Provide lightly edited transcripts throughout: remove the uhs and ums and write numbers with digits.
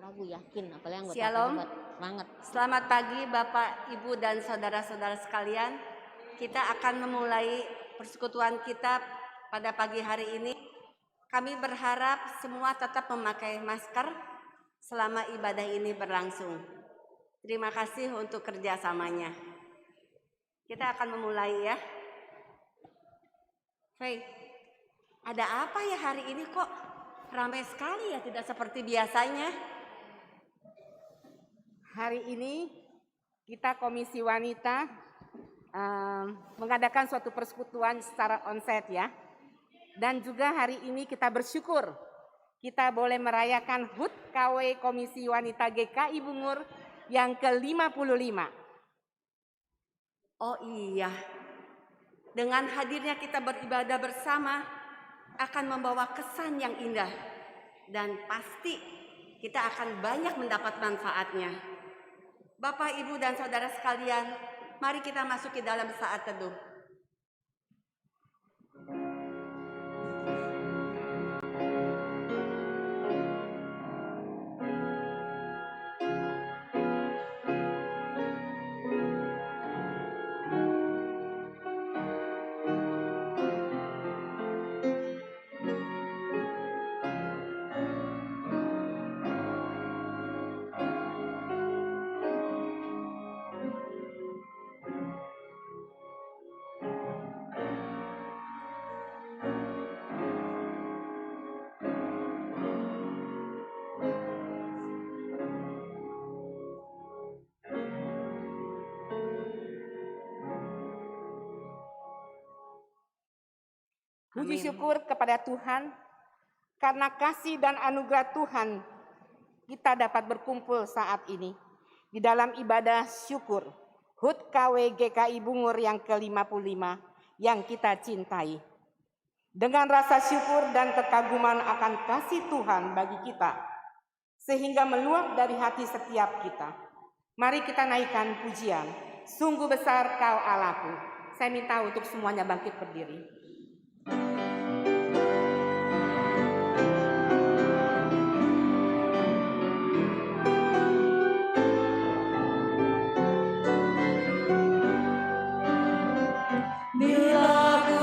ragu yakin, apalagi anggota Shalom. banget. Selamat pagi Bapak, Ibu dan saudara-saudara sekalian. Kita akan memulai persekutuan kita pada pagi hari ini. Kami berharap semua tetap memakai masker selama ibadah ini berlangsung. Terima kasih untuk kerjasamanya. Kita akan memulai ya. Hey, ada apa ya hari ini kok ramai sekali ya, tidak seperti biasanya? Hari ini kita Komisi Wanita mengadakan suatu persekutuan secara onsite ya. Dan juga hari ini kita bersyukur kita boleh merayakan HUT KW Komisi Wanita GKI Bungur yang ke-55. Oh iya, dengan hadirnya kita beribadah bersama akan membawa kesan yang indah. Dan pasti kita akan banyak mendapat manfaatnya. Bapak, Ibu, dan saudara sekalian, mari kita masuk ke dalam saat teduh. Puji syukur kepada Tuhan karena kasih dan anugerah Tuhan kita dapat berkumpul saat ini di dalam ibadah syukur HUT KW GKI Bungur yang ke-55 yang kita cintai. Dengan rasa syukur dan kekaguman akan kasih Tuhan bagi kita sehingga meluap dari hati setiap kita. Mari kita naikkan pujian. Sungguh besar Kau Allahku. Saya minta untuk semuanya bangkit berdiri. Jiwaku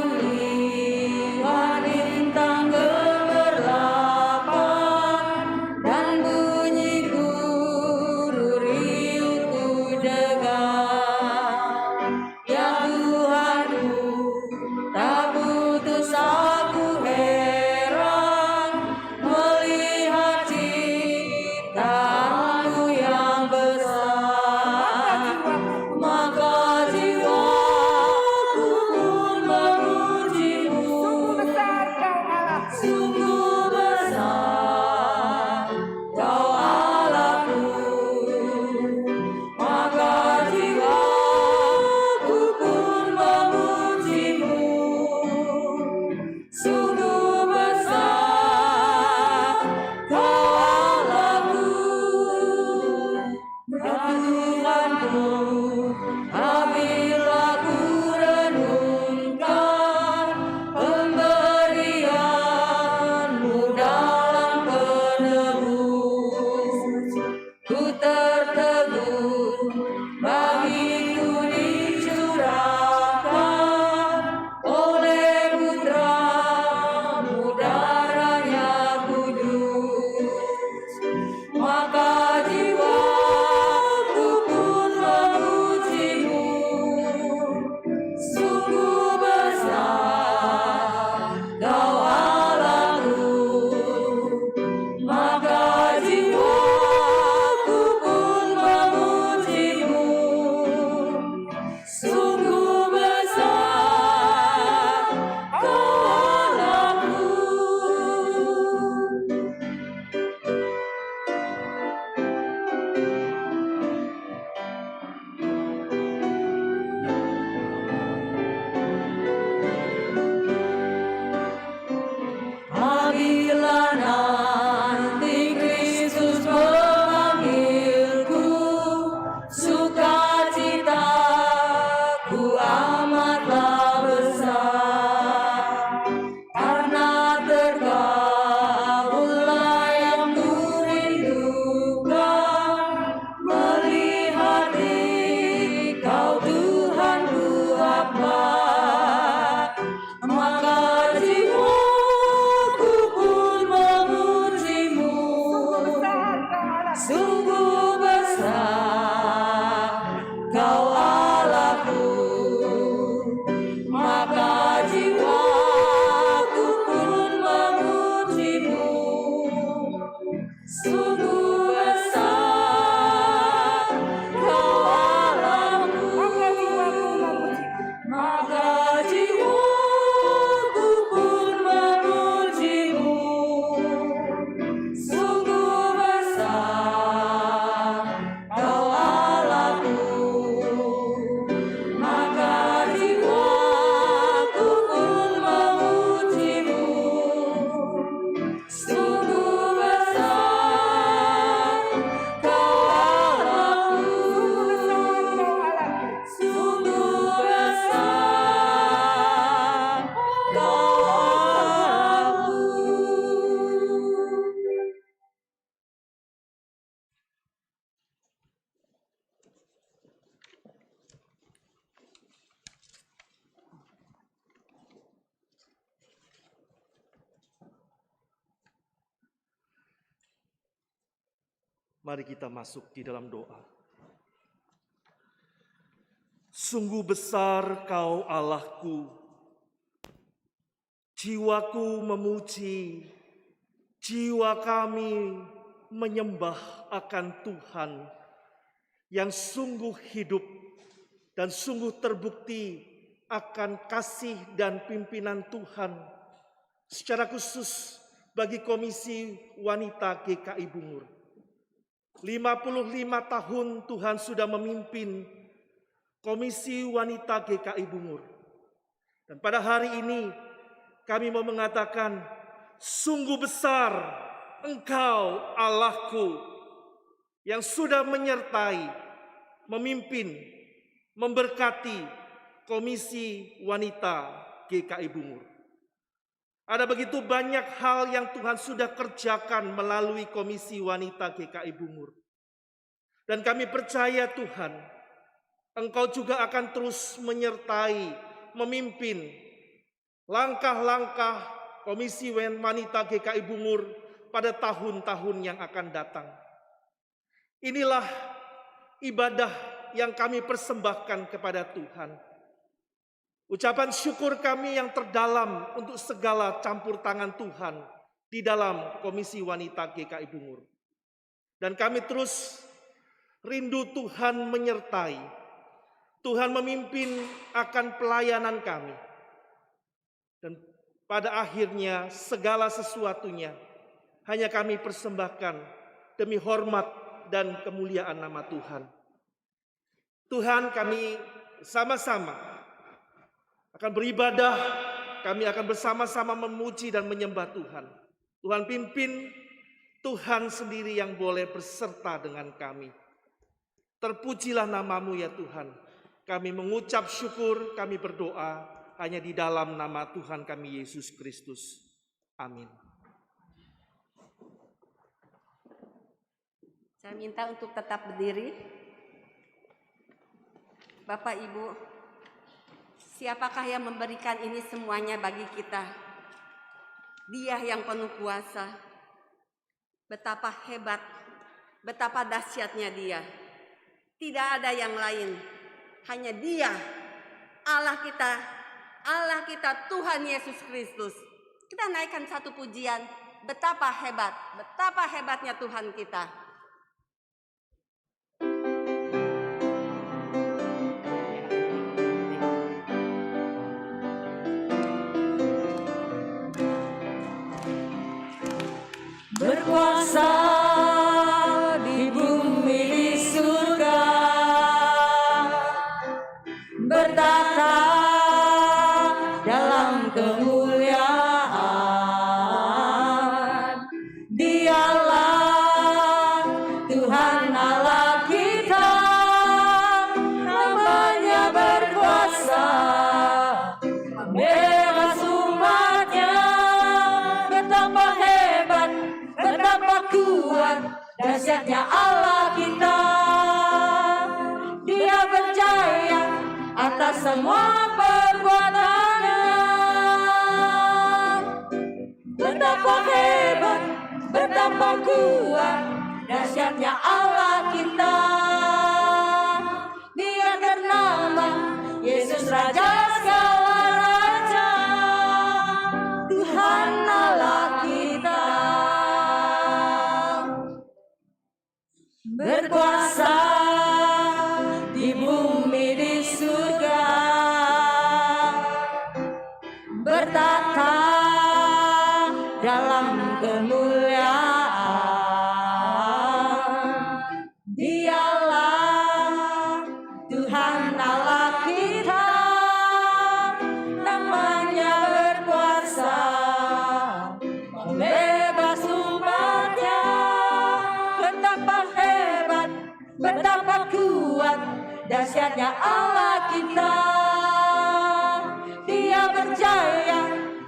Mari kita masuk di dalam doa. Sungguh besar Kau Allahku, jiwaku memuji, jiwa kami menyembah akan Tuhan yang sungguh hidup dan sungguh terbukti akan kasih dan pimpinan Tuhan, secara khusus bagi Komisi Wanita GKI Bungur. 55 tahun Tuhan sudah memimpin Komisi Wanita GKI Bungur. Dan pada hari ini kami mau mengatakan, sungguh besar Engkau Allahku yang sudah menyertai, memimpin, memberkati Komisi Wanita GKI Bungur. Ada begitu banyak hal yang Tuhan sudah kerjakan melalui Komisi Wanita GKI Bungur. Dan kami percaya Tuhan, Engkau juga akan terus menyertai, memimpin langkah-langkah Komisi Wanita GKI Bungur pada tahun-tahun yang akan datang. Inilah ibadah yang kami persembahkan kepada Tuhan. Ucapan syukur kami yang terdalam untuk segala campur tangan Tuhan di dalam Komisi Wanita GKI Bungur. Dan kami terus rindu Tuhan menyertai, Tuhan memimpin akan pelayanan kami. Dan pada akhirnya segala sesuatunya hanya kami persembahkan demi hormat dan kemuliaan nama Tuhan. Tuhan, kami sama-sama akan beribadah, kami akan bersama-sama memuji dan menyembah Tuhan. Tuhan pimpin, Tuhan sendiri yang boleh berserta dengan kami. Terpujilah nama-Mu ya Tuhan. Kami mengucap syukur, kami berdoa hanya di dalam nama Tuhan kami Yesus Kristus. Amin. Saya minta untuk tetap berdiri. Bapak Ibu, siapakah yang memberikan ini semuanya bagi kita? Dia yang penuh kuasa. Betapa hebat, betapa dahsyatnya Dia. Tidak ada yang lain. Hanya Dia, Allah kita Tuhan Yesus Kristus. Kita naikkan satu pujian, betapa hebatnya Tuhan kita. Berkuasa di bumi di surga, bertata dalam kemuliaan. Dialah Tuhan Allah kita, namanya berkuasa, membebas umatnya. Betapa hebat, betapa kuat, dahsyatnya Allah kita. Dia berjaya atas semua perbuatannya. Betapa hebat, betapa kuat, dahsyatnya Allah kita. Dia bernama Yesus Raja segala raja, Tuhan Allah kita. Berkuasa di bumi di surga, bertata dalam kemuliaan. Dialah Tuhan Allah kita, namanya berkuasa, membebas umatnya. Betapa hebat, betapa kuat, dahsyatnya Allah kita. Dia berjaya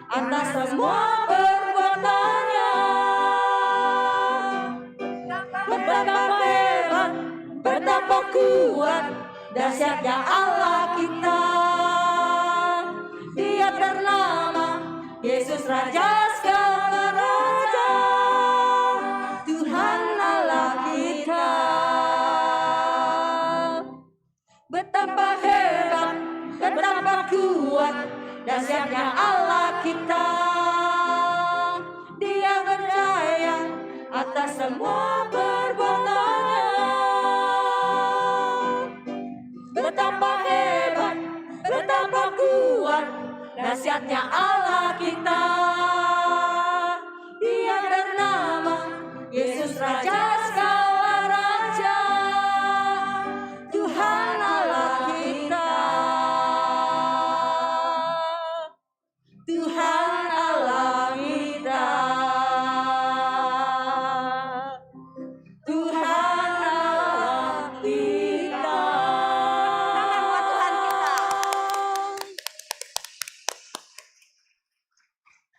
atas semua perbuatannya. Betapa hebat, betapa kuat, dahsyatnya Allah kita. Dia bernama Yesus Raja segala raja, Tuhan Allah kita. betapa hebat, betapa kuat dahsyatnya Allah kita. Dia berjaya atas semua perbuatannya. Betapa hebat, betapa kuat dahsyatnya Allah kita. Dia bernama Yesus Raja segala raja, Tuhan Allah kita. Tuhan Allah kita. Tuhan Allah kita. Tangan buat Tuhan kita.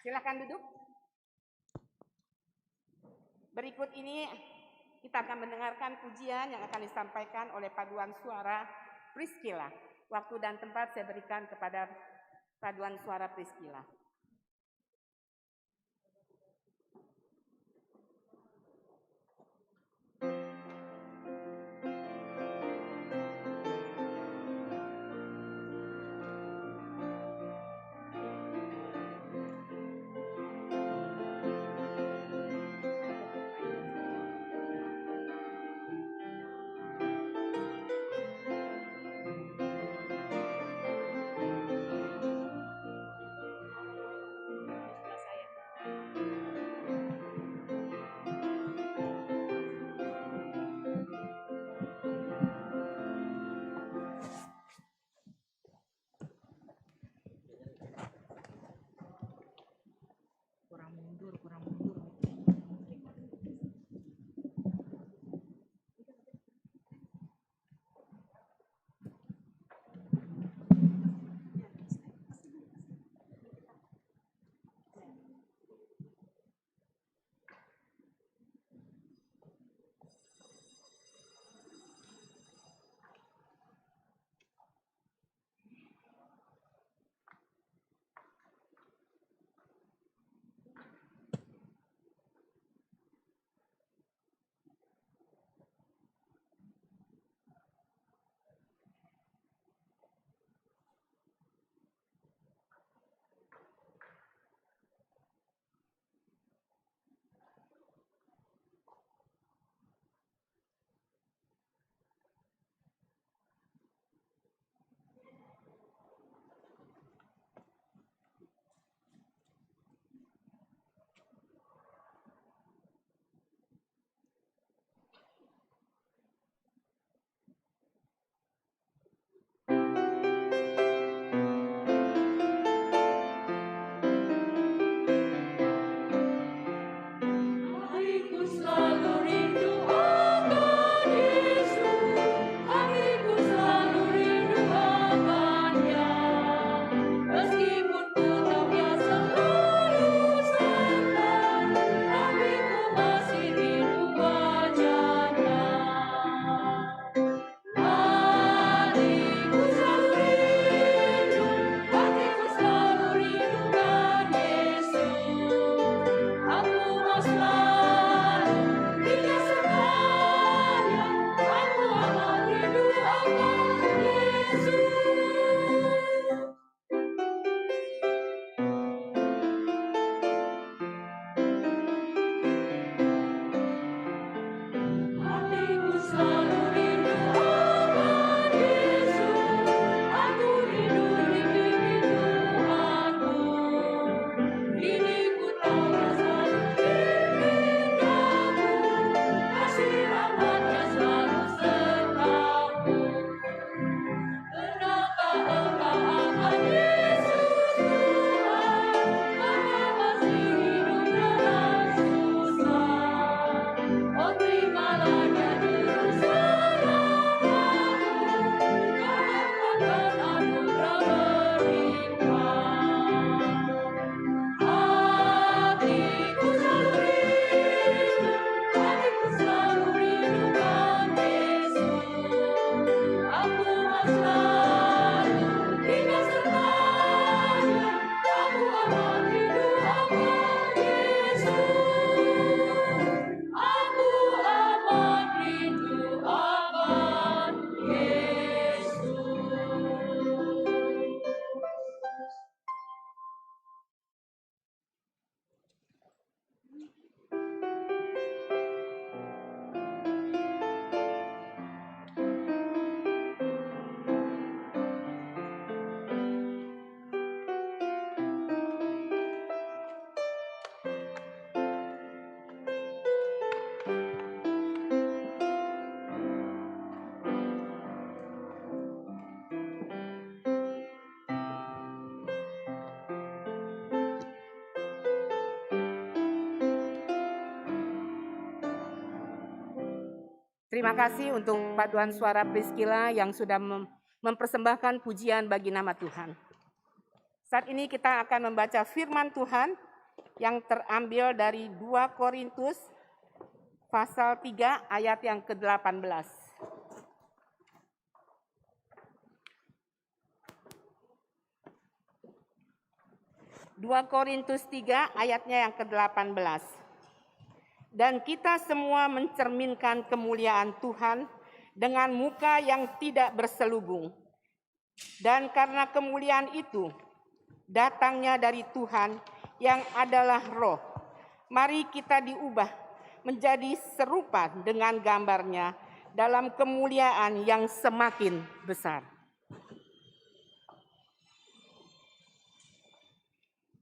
Silakan duduk. Berikut ini kita akan mendengarkan pujian yang akan disampaikan oleh paduan suara Priscilla. Waktu dan tempat saya berikan kepada paduan suara Priscilla. Terima kasih untuk paduan suara Priscilla yang sudah mempersembahkan pujian bagi nama Tuhan. Saat ini kita akan membaca firman Tuhan yang terambil dari 2 Korintus pasal 3 ayat yang ke-18. 2 Korintus 3 ayatnya yang ke-18. Dan kita semua mencerminkan kemuliaan Tuhan dengan muka yang tidak berselubung. Dan karena kemuliaan itu datangnya dari Tuhan yang adalah Roh, mari kita diubah menjadi serupa dengan gambarnya dalam kemuliaan yang semakin besar.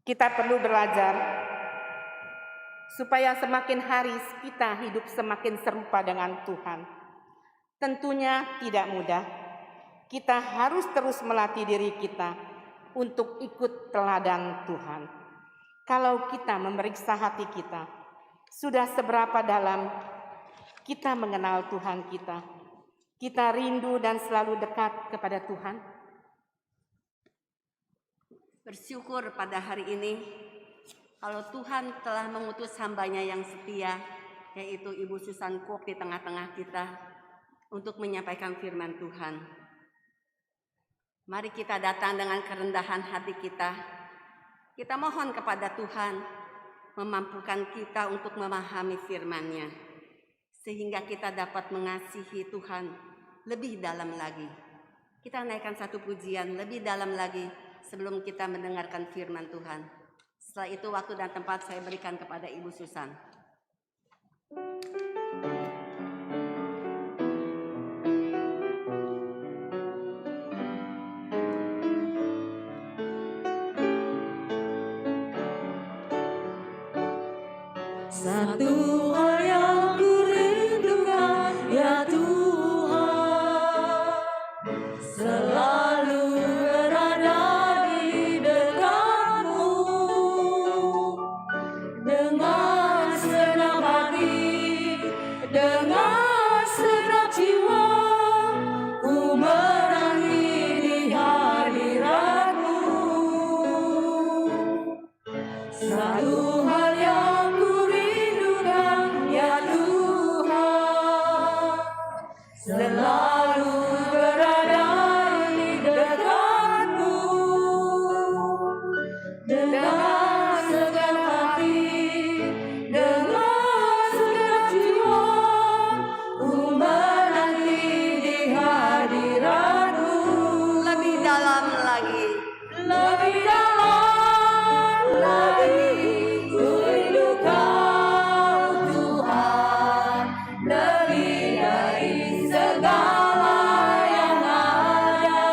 Kita perlu belajar supaya semakin hari kita hidup semakin serupa dengan Tuhan. Tentunya tidak mudah. Kita harus terus melatih diri kita untuk ikut teladan Tuhan. Kalau kita memeriksa hati kita, sudah seberapa dalam kita mengenal Tuhan kita? Kita rindu dan selalu dekat kepada Tuhan. Bersyukur pada hari ini kalau Tuhan telah mengutus hambanya yang setia, yaitu Ibu Susan Kok di tengah-tengah kita untuk menyampaikan firman Tuhan. Mari kita datang dengan kerendahan hati kita. Kita mohon kepada Tuhan memampukan kita untuk memahami firman-Nya, sehingga kita dapat mengasihi Tuhan lebih dalam lagi. Kita naikkan satu pujian lebih dalam lagi sebelum kita mendengarkan firman Tuhan. Setelah itu waktu dan tempat saya berikan kepada Ibu Susan. Satu hal yang kurindukan, ya Tuhan, selalu berada di dekatmu. Dengan senang hati, dengan senang jiwa, ku menanti di hadiratmu. Satu hal yang kurindukan, ya Tuhan, selalu berada di dekatmu. Dengan segenap hati, dengan segenap jiwa, ku menanti di hadiratmu. Lebih dalam lagi. Lebih dalam lagi, ku rindu Kau Tuhan, lebih dari segala yang ada.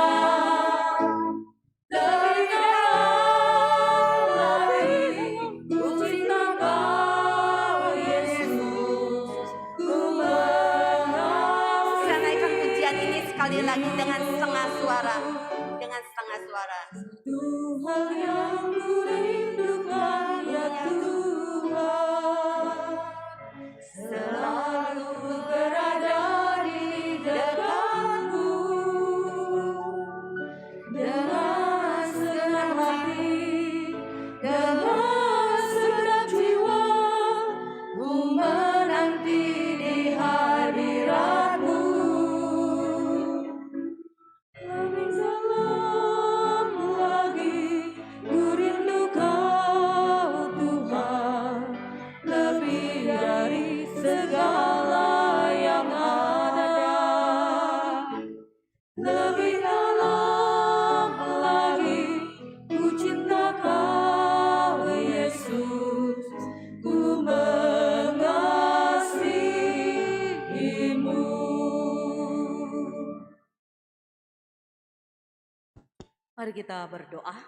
Lebih dalam lagi, ku cinta Kau Yesus, ku Bisa naikkan mengasihi. pujian ini sekali lagi dengan setengah suara. Dengan setengah suara. Tuhan yang kurindukan, ya Tuhan, selalu berada di dekatmu. Dengan segenap hati, dengan segenap jiwa, ku menanti di hadiratmu. Lebih dalam lagi, ku rindu Kau Tuhan, lebih dari segala yang ada. Lebih dalam lagi, ku cinta Kau Yesus, ku mengasihimu. Mari kita berdoa.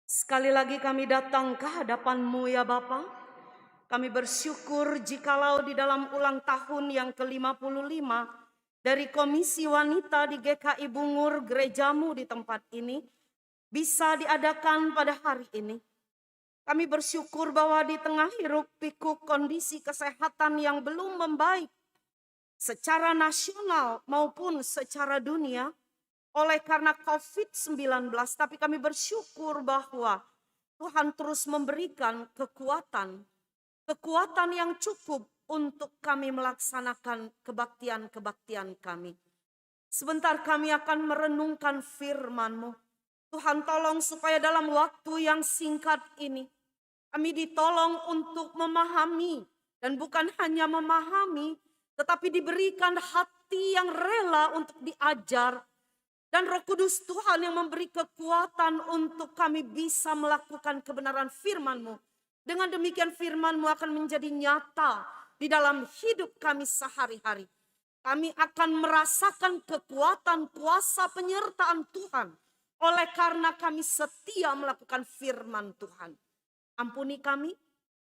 Sekali lagi kami datang ke hadapan-Mu ya Bapa. Kami bersyukur jikalau di dalam ulang tahun yang ke-55 dari Komisi Wanita di GKI Bungur gerejamu di tempat ini bisa diadakan pada hari ini. Kami bersyukur bahwa di tengah hiruk pikuk kondisi kesehatan yang belum membaik secara nasional maupun secara dunia oleh karena COVID-19, tapi kami bersyukur bahwa Tuhan terus memberikan kekuatan yang cukup untuk kami melaksanakan kebaktian-kebaktian kami. Sebentar kami akan merenungkan firman-Mu. Tuhan tolong supaya dalam waktu yang singkat ini, kami ditolong untuk memahami, dan bukan hanya memahami, tetapi diberikan hati yang rela untuk diajar, dan Roh Kudus Tuhan yang memberi kekuatan untuk kami bisa melakukan kebenaran firman-Mu. Dengan demikian firman-Mu akan menjadi nyata di dalam hidup kami sehari-hari. Kami akan merasakan kekuatan kuasa penyertaan Tuhan oleh karena kami setia melakukan firman Tuhan. Ampuni kami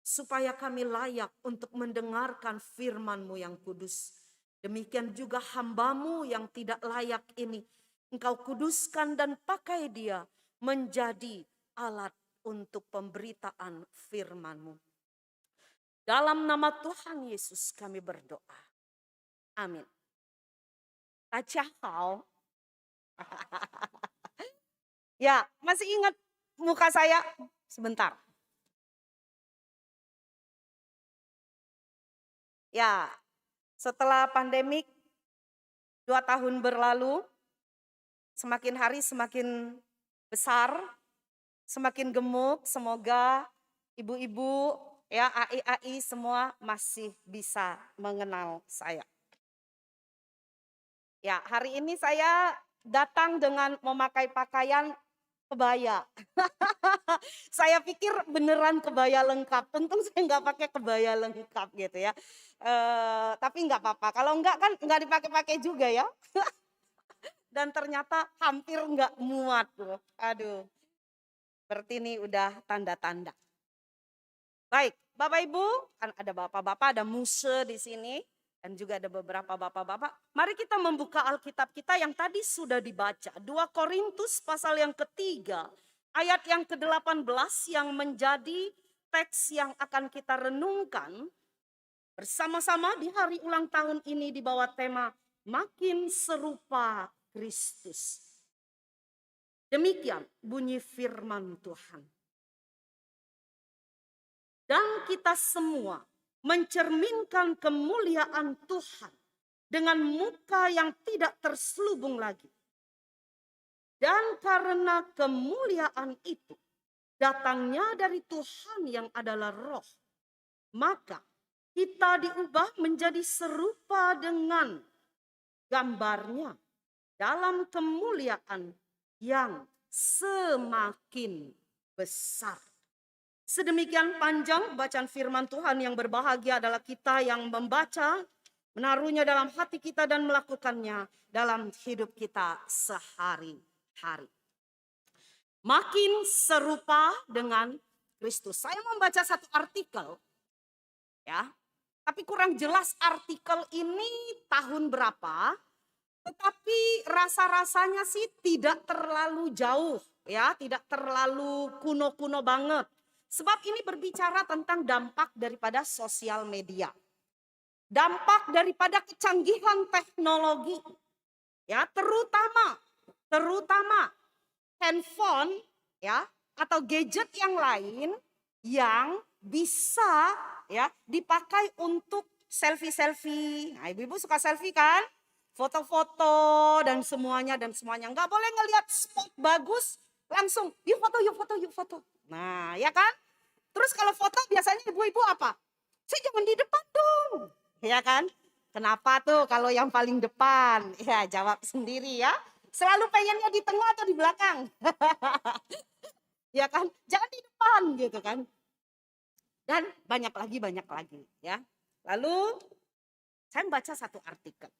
supaya kami layak untuk mendengarkan firman-Mu yang kudus. Demikian juga hamba-Mu yang tidak layak ini, Engkau kuduskan dan pakai dia menjadi alat untuk pemberitaan firman-Mu. Dalam nama Tuhan Yesus kami berdoa. Amin. Tachahau. Ya, masih ingat muka saya? Sebentar. Ya, setelah pandemik 2 tahun berlalu, semakin hari semakin besar, semakin gemuk. Semoga ibu-ibu, ya AI semua masih bisa mengenal saya. Ya, hari ini saya datang dengan memakai pakaian kebaya. Saya pikir beneran kebaya lengkap. Untung saya nggak pakai kebaya lengkap gitu ya. Tapi nggak apa-apa. Kalau enggak kan nggak dipakai-pakai juga ya. Dan ternyata hampir nggak muat loh. Aduh. Berarti ini udah tanda-tanda. Baik, Bapak Ibu, kan ada bapak-bapak, ada Muse di sini. Dan juga ada beberapa bapak-bapak. Mari kita membuka Alkitab kita yang tadi sudah dibaca. 2 Korintus pasal yang ketiga. Ayat yang ke-18 yang menjadi teks yang akan kita renungkan. Bersama-sama di hari ulang tahun ini di bawah tema Makin Serupa Kristus. Demikian bunyi firman Tuhan. Dan kita semua mencerminkan kemuliaan Tuhan dengan muka yang tidak terselubung lagi. Dan karena kemuliaan itu datangnya dari Tuhan yang adalah Roh, maka kita diubah menjadi serupa dengan gambarnya dalam kemuliaan yang semakin besar. Sedemikian panjang bacaan firman Tuhan yang berbahagia adalah kita yang membaca, menaruhnya dalam hati kita dan melakukannya dalam hidup kita sehari-hari. Makin serupa dengan Kristus. Saya membaca satu artikel, ya, tapi kurang jelas artikel ini tahun berapa, tetapi rasa-rasanya sih tidak terlalu jauh, ya, tidak terlalu kuno-kuno banget. Sebab ini berbicara tentang dampak daripada sosial media. Dampak daripada kecanggihan teknologi. Ya, terutama handphone ya atau gadget yang lain yang bisa ya dipakai untuk selfie-selfie. Nah, ibu-ibu suka selfie kan? Foto-foto dan semuanya. Nggak boleh ngelihat spot bagus langsung yuk foto. Nah, ya kan? Terus kalau foto biasanya ibu-ibu apa? Saya jangan di depan dong. Ya kan? Kenapa tuh kalau yang paling depan? Ya jawab sendiri ya. Selalu pengennya di tengah atau di belakang? Ya kan? Jangan di depan gitu kan. Dan banyak lagi ya. Lalu saya baca satu artikel.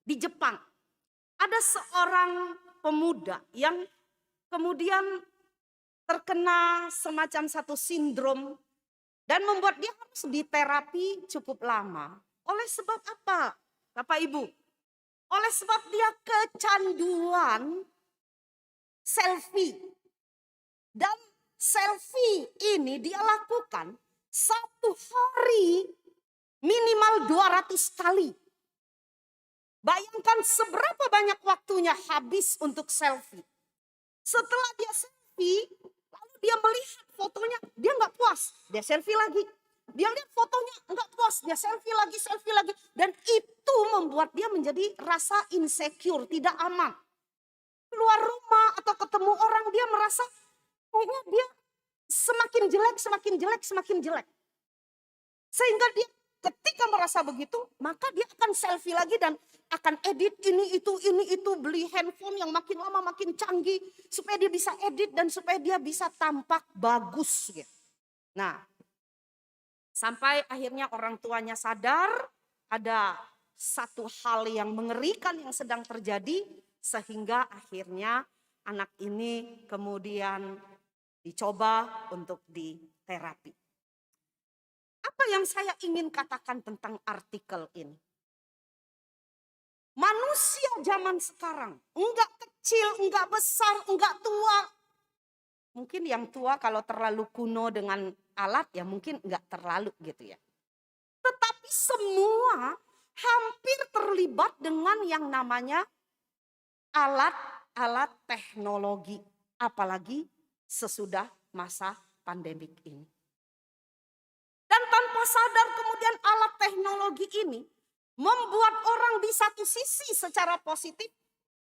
Di Jepang ada seorang pemuda yang kemudian terkena semacam satu sindrom dan membuat dia harus diterapi cukup lama. Oleh sebab apa, Bapak Ibu? Oleh sebab dia kecanduan selfie. Dan selfie ini dia lakukan satu hari minimal 200 kali. Bayangkan seberapa banyak waktunya habis untuk selfie. Setelah dia selfie, lalu dia melihat fotonya, dia nggak puas, dia selfie lagi. Dia lihat fotonya nggak puas, dia selfie lagi. Dan itu membuat dia menjadi rasa insecure, tidak aman. Keluar rumah atau ketemu orang, dia merasa kayaknya dia semakin jelek. Sehingga dia ketika merasa begitu, maka dia akan selfie lagi dan akan edit ini itu, beli handphone yang makin lama makin canggih supaya dia bisa edit dan supaya dia bisa tampak bagus gitu. Nah, sampai akhirnya orang tuanya sadar ada satu hal yang mengerikan yang sedang terjadi, sehingga akhirnya anak ini kemudian dicoba untuk diterapi. Apa yang saya ingin katakan tentang artikel ini? Manusia zaman sekarang, enggak kecil, enggak besar, enggak tua. Mungkin yang tua kalau terlalu kuno dengan alat ya mungkin enggak terlalu gitu ya. Tetapi semua hampir terlibat dengan yang namanya alat-alat teknologi. Apalagi sesudah masa pandemik ini. Dan tanpa sadar kemudian alat teknologi ini membuat orang di satu sisi secara positif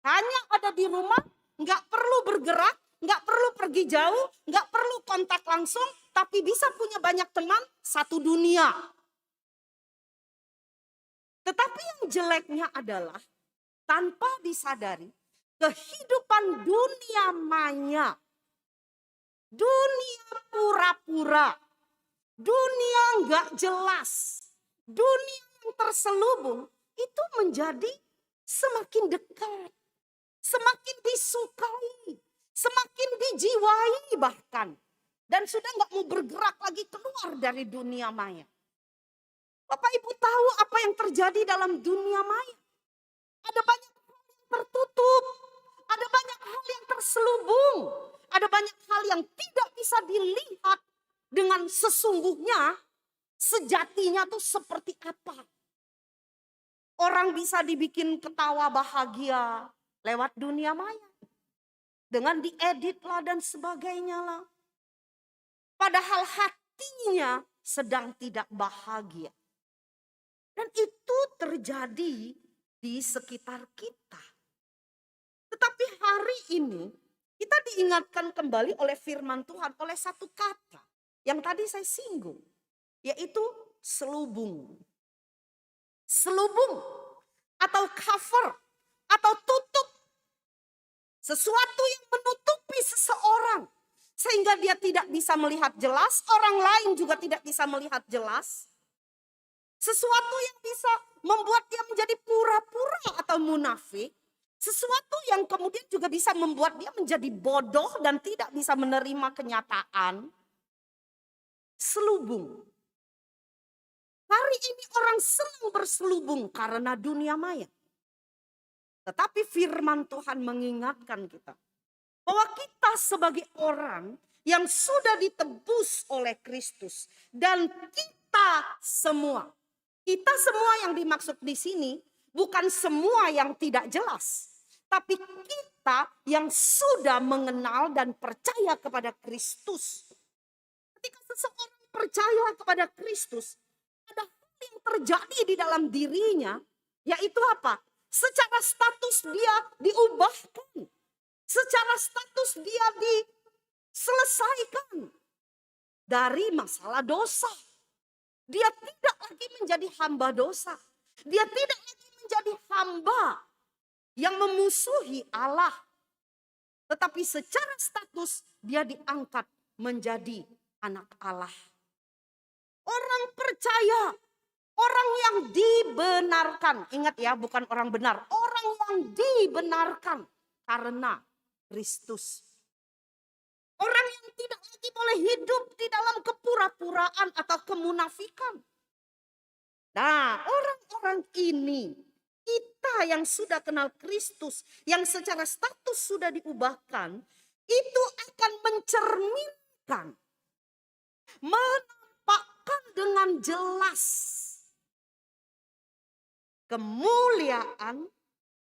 hanya ada di rumah, nggak perlu bergerak, nggak perlu pergi jauh, nggak perlu kontak langsung, tapi bisa punya banyak teman satu dunia. Tetapi yang jeleknya adalah tanpa disadari kehidupan dunia maya, dunia pura-pura, dunia nggak jelas, dunia yang terselubung itu menjadi semakin dekat, semakin disukai, semakin dijiwai bahkan. Dan sudah nggak mau bergerak lagi keluar dari dunia maya. Bapak Ibu tahu apa yang terjadi dalam dunia maya? Ada banyak hal yang tertutup, ada banyak hal yang terselubung, ada banyak hal yang tidak bisa dilihat dengan sesungguhnya, sejatinya tuh seperti apa. Orang bisa dibikin ketawa bahagia lewat dunia maya. Dengan diedit lah dan sebagainya lah. Padahal hatinya sedang tidak bahagia. Dan itu terjadi di sekitar kita. Tetapi hari ini kita diingatkan kembali oleh firman Tuhan oleh satu kata yang tadi saya singgung, yaitu selubung. Selubung atau cover atau tutup. Sesuatu yang menutupi seseorang sehingga dia tidak bisa melihat jelas, orang lain juga tidak bisa melihat jelas. Sesuatu yang bisa membuat dia menjadi pura-pura atau munafik. Sesuatu yang kemudian juga bisa membuat dia menjadi bodoh dan tidak bisa menerima kenyataan. Selubung. Hari ini orang senang berselubung karena dunia maya. Tetapi firman Tuhan mengingatkan kita bahwa kita sebagai orang yang sudah ditebus oleh Kristus dan kita semua yang dimaksud di sini bukan semua yang tidak jelas, tapi kita yang sudah mengenal dan percaya kepada Kristus. Ketika seseorang percaya kepada Kristus, ada hal yang terjadi di dalam dirinya, yaitu apa? Secara status dia diubahkan. Secara status dia diselesaikan dari masalah dosa. Dia tidak lagi menjadi hamba dosa. Dia tidak lagi menjadi hamba yang memusuhi Allah. Tetapi secara status dia diangkat menjadi anak Allah. Orang percaya, orang yang dibenarkan. Ingat ya, bukan orang benar. Orang yang dibenarkan karena Kristus. Orang yang tidak lagi boleh hidup di dalam kepura-puraan atau kemunafikan. Nah, orang-orang ini, kita yang sudah kenal Kristus, yang secara status sudah diubahkan, itu akan mencerminkan menampakkan dengan jelas kemuliaan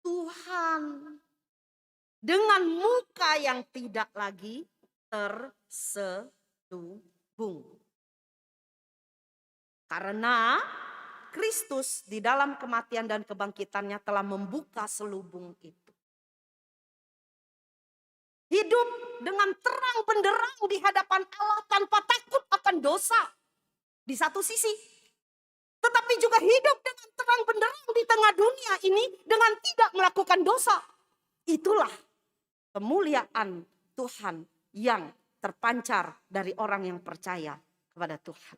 Tuhan dengan muka yang tidak lagi terselubung. Karena Kristus di dalam kematian dan kebangkitannya telah membuka selubung itu. Hidup dengan terang benderang di hadapan Allah tanpa takut akan dosa. Di satu sisi. Tetapi juga hidup dengan terang benderang di tengah dunia ini dengan tidak melakukan dosa. Itulah kemuliaan Tuhan yang terpancar dari orang yang percaya kepada Tuhan.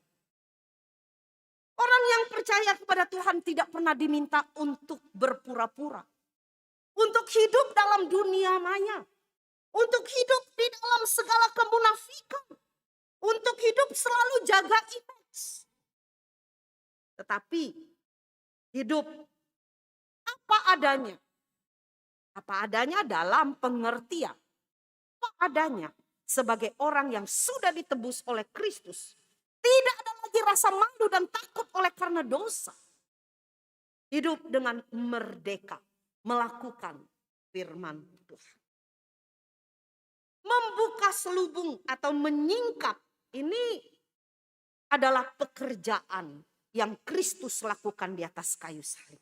Orang yang percaya kepada Tuhan tidak pernah diminta untuk berpura-pura. Untuk hidup dalam dunia maya. Untuk hidup di dalam segala kemunafikan. Untuk hidup selalu jaga image. Tetapi hidup apa adanya. Apa adanya dalam pengertian. Apa adanya sebagai orang yang sudah ditebus oleh Kristus. Tidak ada lagi rasa malu dan takut oleh karena dosa. Hidup dengan merdeka. Melakukan firman Tuhan. Membuka selubung atau menyingkap. Ini adalah pekerjaan yang Kristus lakukan di atas kayu salib.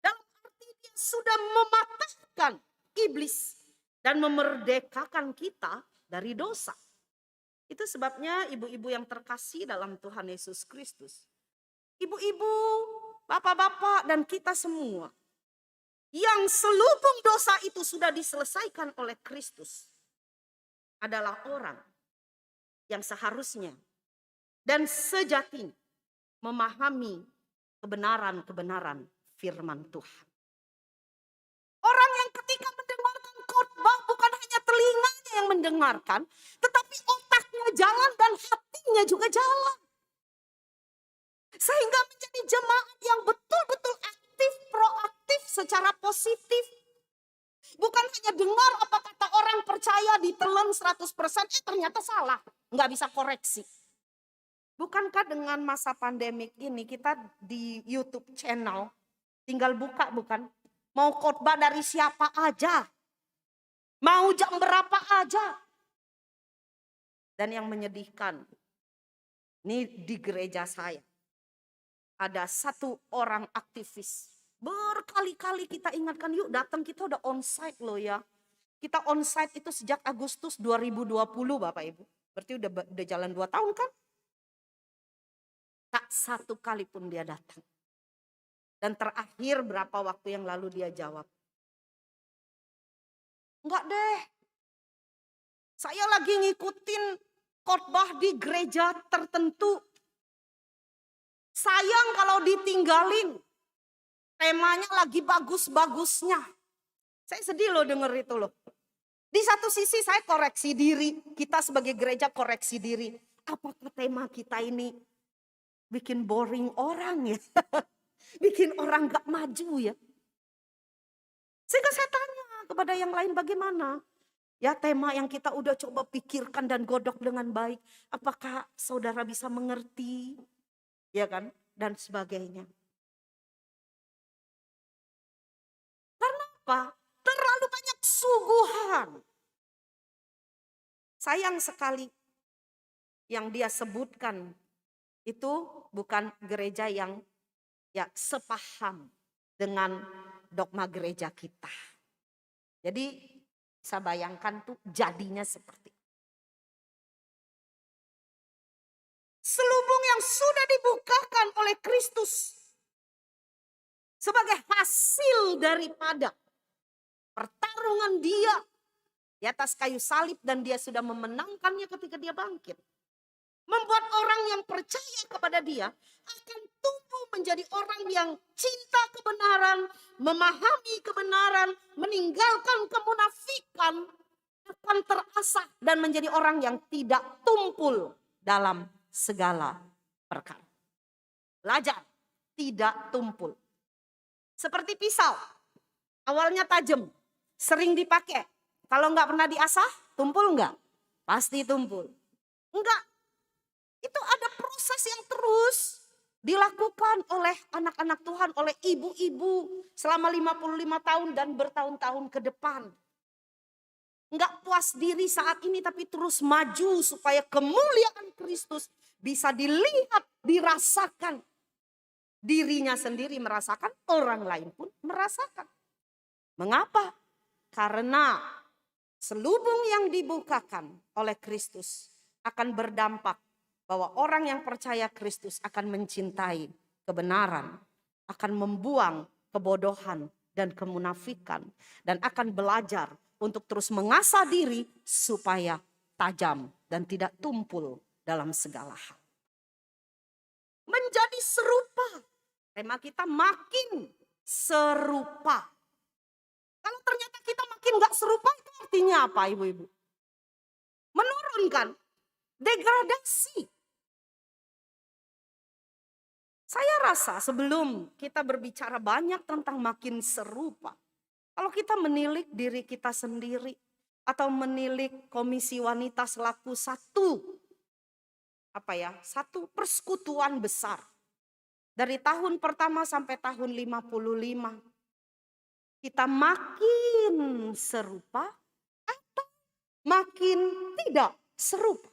Dalam arti dia sudah mematahkan iblis. Dan memerdekakan kita dari dosa. Itu sebabnya ibu-ibu yang terkasih dalam Tuhan Yesus Kristus. Ibu-ibu, bapak-bapak dan kita semua. Yang selubung dosa itu sudah diselesaikan oleh Kristus. Adalah orang yang seharusnya dan sejatinya memahami kebenaran-kebenaran firman Tuhan. Orang yang ketika mendengarkan khotbah bukan hanya telinganya yang mendengarkan, tetapi otaknya jalan dan hatinya juga jalan. Sehingga menjadi jemaat yang betul-betul aktif, proaktif secara positif. Bukan hanya dengar apa kata orang percaya ditelan 100%, ternyata salah. Nggak bisa koreksi. Bukankah dengan masa pandemik ini kita di YouTube channel tinggal buka bukan? Mau khotbah dari siapa aja. Mau jam berapa aja. Dan yang menyedihkan, ini di gereja saya. Ada satu orang aktivis. Berkali-kali kita ingatkan, yuk datang, kita udah onsite loh ya. Kita onsite itu sejak Agustus 2020 Bapak Ibu. Berarti udah jalan 2 tahun kan? Tak satu kali pun dia datang. Dan terakhir berapa waktu yang lalu dia jawab. Enggak deh. Saya lagi ngikutin khotbah di gereja tertentu. Sayang kalau ditinggalin. Temanya lagi bagus-bagusnya. Saya sedih loh denger itu loh. Di satu sisi saya koreksi diri. Kita sebagai gereja koreksi diri. Apakah tema kita ini bikin boring orang ya? Bikin orang gak maju ya? Sehingga saya tanya kepada yang lain bagaimana? Ya tema yang kita udah coba pikirkan dan godok dengan baik. Apakah saudara bisa mengerti? Ya kan? Dan sebagainya. Karena apa? Terlalu banyak suguhan. Sayang sekali yang dia sebutkan itu bukan gereja yang ya sepaham dengan dogma gereja kita. Jadi saya bayangkan tuh jadinya seperti itu. Selubung yang sudah dibukakan oleh Kristus sebagai hasil daripada pertarungan dia di atas kayu salib dan dia sudah memenangkannya ketika dia bangkit. Membuat orang yang percaya kepada dia akan tumbuh menjadi orang yang cinta kebenaran, memahami kebenaran, meninggalkan kemunafikan, akan terasah dan menjadi orang yang tidak tumpul dalam segala perkara. Belajar tidak tumpul. Seperti pisau, awalnya tajam, sering dipakai. Kalau nggak pernah diasah, tumpul nggak? Pasti tumpul. Enggak, itu ada proses yang terus dilakukan oleh anak-anak Tuhan, oleh ibu-ibu selama 55 tahun dan bertahun-tahun ke depan. Enggak puas diri saat ini tapi terus maju supaya kemuliaan Kristus bisa dilihat, dirasakan. Dirinya sendiri merasakan, orang lain pun merasakan. Mengapa? Karena selubung yang dibukakan oleh Kristus akan berdampak bahwa orang yang percaya Kristus akan mencintai kebenaran, akan membuang kebodohan dan kemunafikan, dan akan belajar untuk terus mengasah diri supaya tajam dan tidak tumpul dalam segala hal. Menjadi serupa. Tema kita makin serupa. Kalau ternyata kita makin gak serupa, itu artinya apa ibu-ibu? Menurunkan, degradasi. Saya rasa sebelum kita berbicara banyak tentang makin serupa, kalau kita menilik diri kita sendiri atau menilik Komisi Wanita selaku satu persekutuan besar. Dari tahun pertama sampai tahun 55, kita makin serupa atau makin tidak serupa.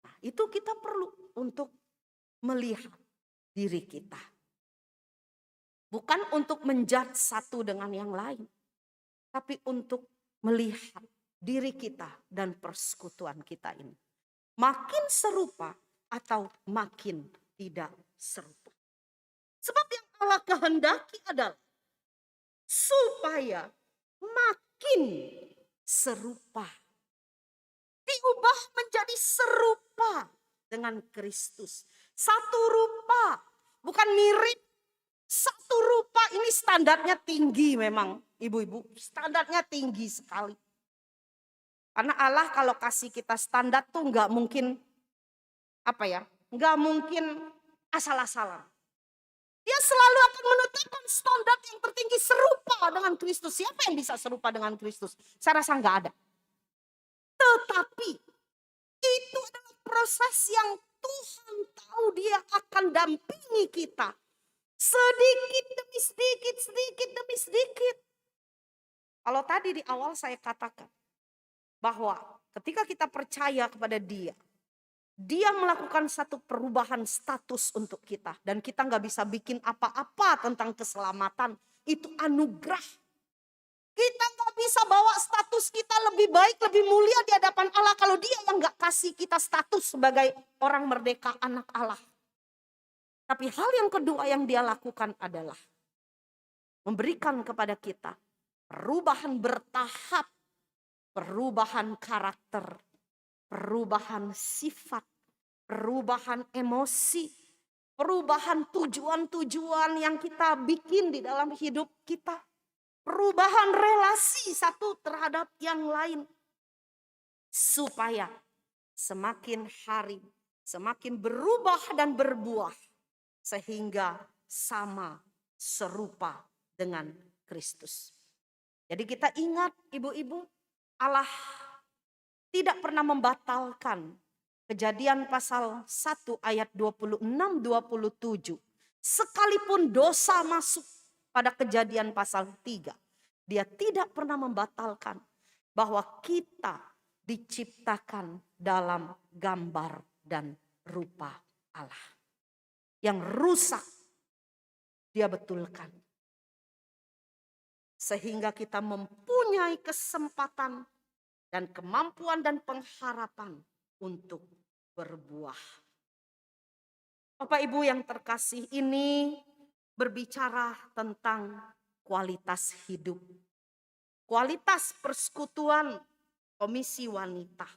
Nah, itu kita perlu untuk melihat diri kita. Bukan untuk menjudge satu dengan yang lain, tapi untuk melihat diri kita dan persekutuan kita ini. Makin serupa atau makin tidak serupa. Sebab yang Allah kehendaki adalah supaya makin serupa. Diubah menjadi serupa dengan Kristus. Satu rupa, bukan mirip. Satu rupa, ini standarnya tinggi memang ibu-ibu. Standarnya tinggi sekali. Karena Allah kalau kasih kita standar tuh nggak mungkin nggak mungkin asal-asalan. Dia selalu akan menetapkan standar yang tertinggi serupa dengan Kristus. Siapa yang bisa serupa dengan Kristus? Saya rasa nggak ada. Tetapi itu adalah proses yang Tuhan tahu dia akan dampingi kita. Sedikit demi sedikit, sedikit demi sedikit. Kalau tadi di awal saya katakan bahwa ketika kita percaya kepada dia, dia melakukan satu perubahan status untuk kita. Dan kita nggak bisa bikin apa-apa tentang keselamatan. Itu anugerah. Kita nggak bisa bawa status kita lebih baik, lebih mulia di hadapan Allah. Kalau dia yang nggak kasih kita status sebagai orang merdeka, anak Allah. Tapi hal yang kedua yang dia lakukan adalah memberikan kepada kita perubahan bertahap. Perubahan karakter, perubahan sifat, perubahan emosi, perubahan tujuan-tujuan yang kita bikin di dalam hidup kita. Perubahan relasi satu terhadap yang lain. Supaya semakin hari, semakin berubah dan berbuah. Sehingga sama serupa dengan Kristus. Jadi kita ingat ibu-ibu, Allah tidak pernah membatalkan Kejadian pasal 1 ayat 26-27. Sekalipun dosa masuk pada Kejadian pasal 3. Dia tidak pernah membatalkan bahwa kita diciptakan dalam gambar dan rupa Allah. Yang rusak dia betulkan. Sehingga kita mempunyai kesempatan dan kemampuan dan pengharapan untuk berbuah. Bapak Ibu yang terkasih, ini berbicara tentang kualitas hidup. Kualitas persekutuan Komisi Wanita.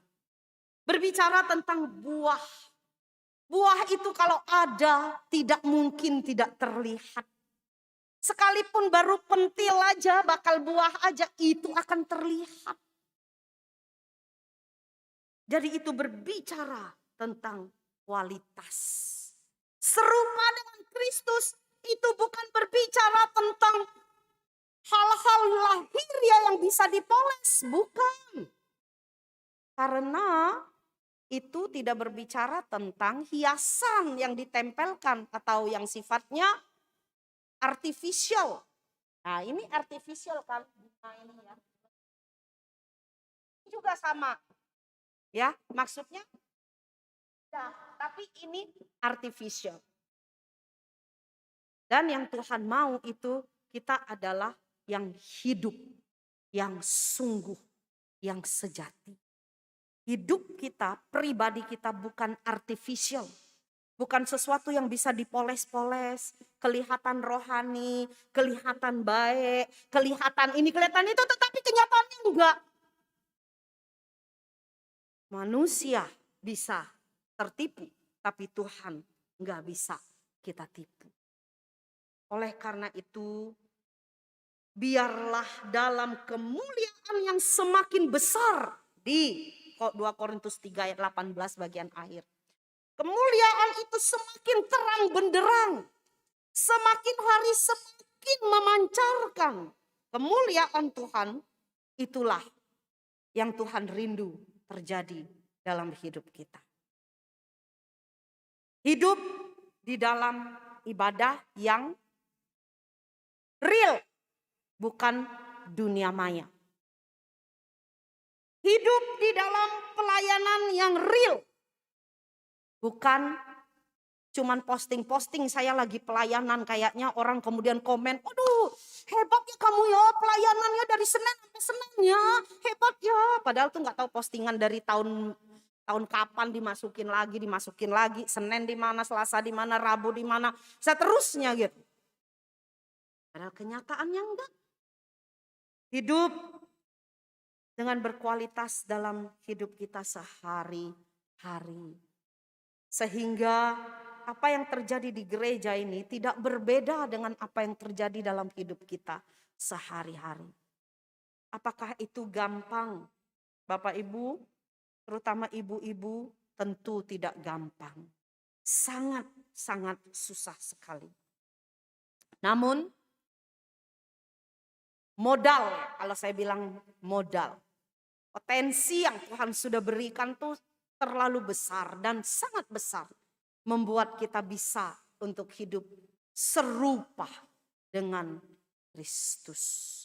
Berbicara tentang buah. Buah itu kalau ada tidak mungkin tidak terlihat. Sekalipun baru pentil aja, bakal buah aja, itu akan terlihat. Jadi itu berbicara tentang kualitas. Serupa dengan Kristus itu bukan berbicara tentang hal-hal lahiriah yang bisa dipoles, bukan. Karena itu tidak berbicara tentang hiasan yang ditempelkan atau yang sifatnya artificial. Nah, ini artificial kan? Nah, ini ya. Ini juga sama. Ya, maksudnya ya, tapi ini artificial. Dan yang Tuhan mau itu kita adalah yang hidup, yang sungguh, yang sejati. Hidup kita, pribadi kita bukan artificial. Bukan sesuatu yang bisa dipoles-poles, kelihatan rohani, kelihatan baik, kelihatan ini, kelihatan itu, tetapi kenyataannya enggak. Manusia bisa tertipu, tapi Tuhan enggak bisa kita tipu. Oleh karena itu, biarlah dalam kemuliaan yang semakin besar di 2 Korintus 3 ayat 18 bagian akhir. Kemuliaan itu semakin terang benderang. Semakin hari semakin memancarkan kemuliaan Tuhan. Itulah yang Tuhan rindu terjadi dalam hidup kita. Hidup di dalam ibadah yang real, bukan dunia maya. Hidup di dalam pelayanan yang real. Bukan cuman posting-posting saya lagi pelayanan, kayaknya orang kemudian komen, aduh hebat ya kamu ya, pelayanannya dari Senin sampai Senin ya, hebat ya. Padahal tuh nggak tahu postingan dari tahun kapan dimasukin lagi, Senin di mana, Selasa di mana, Rabu di mana, seterusnya gitu. Padahal kenyataannya enggak. Hidup dengan berkualitas dalam hidup kita sehari-hari. Sehingga apa yang terjadi di gereja ini tidak berbeda dengan apa yang terjadi dalam hidup kita sehari-hari. Apakah itu gampang? Bapak Ibu, terutama ibu-ibu, tentu tidak gampang. Sangat-sangat susah sekali. Namun modal, kalau saya bilang modal, potensi yang Tuhan sudah berikan tuh terlalu besar dan sangat besar, membuat kita bisa untuk hidup serupa dengan Kristus.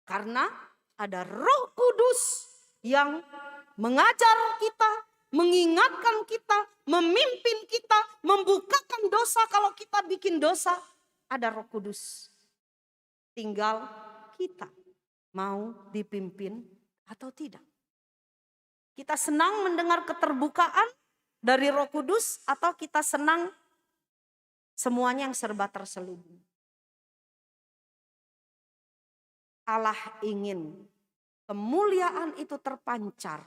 Karena ada Roh Kudus yang mengajar kita, mengingatkan kita, memimpin kita, membukakan dosa kalau kita bikin dosa. Ada Roh Kudus. Tinggal kita mau dipimpin atau tidak. Kita senang mendengar keterbukaan dari Roh Kudus atau kita senang semuanya yang serba terselubung. Allah ingin kemuliaan itu terpancar,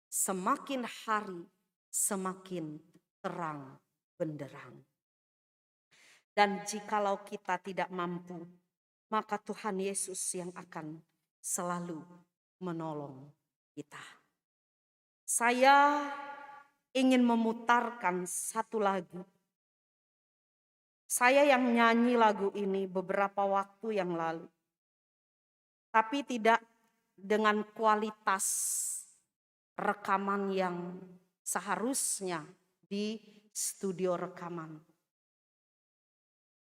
semakin hari semakin terang benderang. Dan jikalau kita tidak mampu, maka Tuhan Yesus yang akan selalu menolong kita. Saya ingin memutarkan satu lagu. Saya yang nyanyi lagu ini beberapa waktu yang lalu. Tapi tidak dengan kualitas rekaman yang seharusnya di studio rekaman.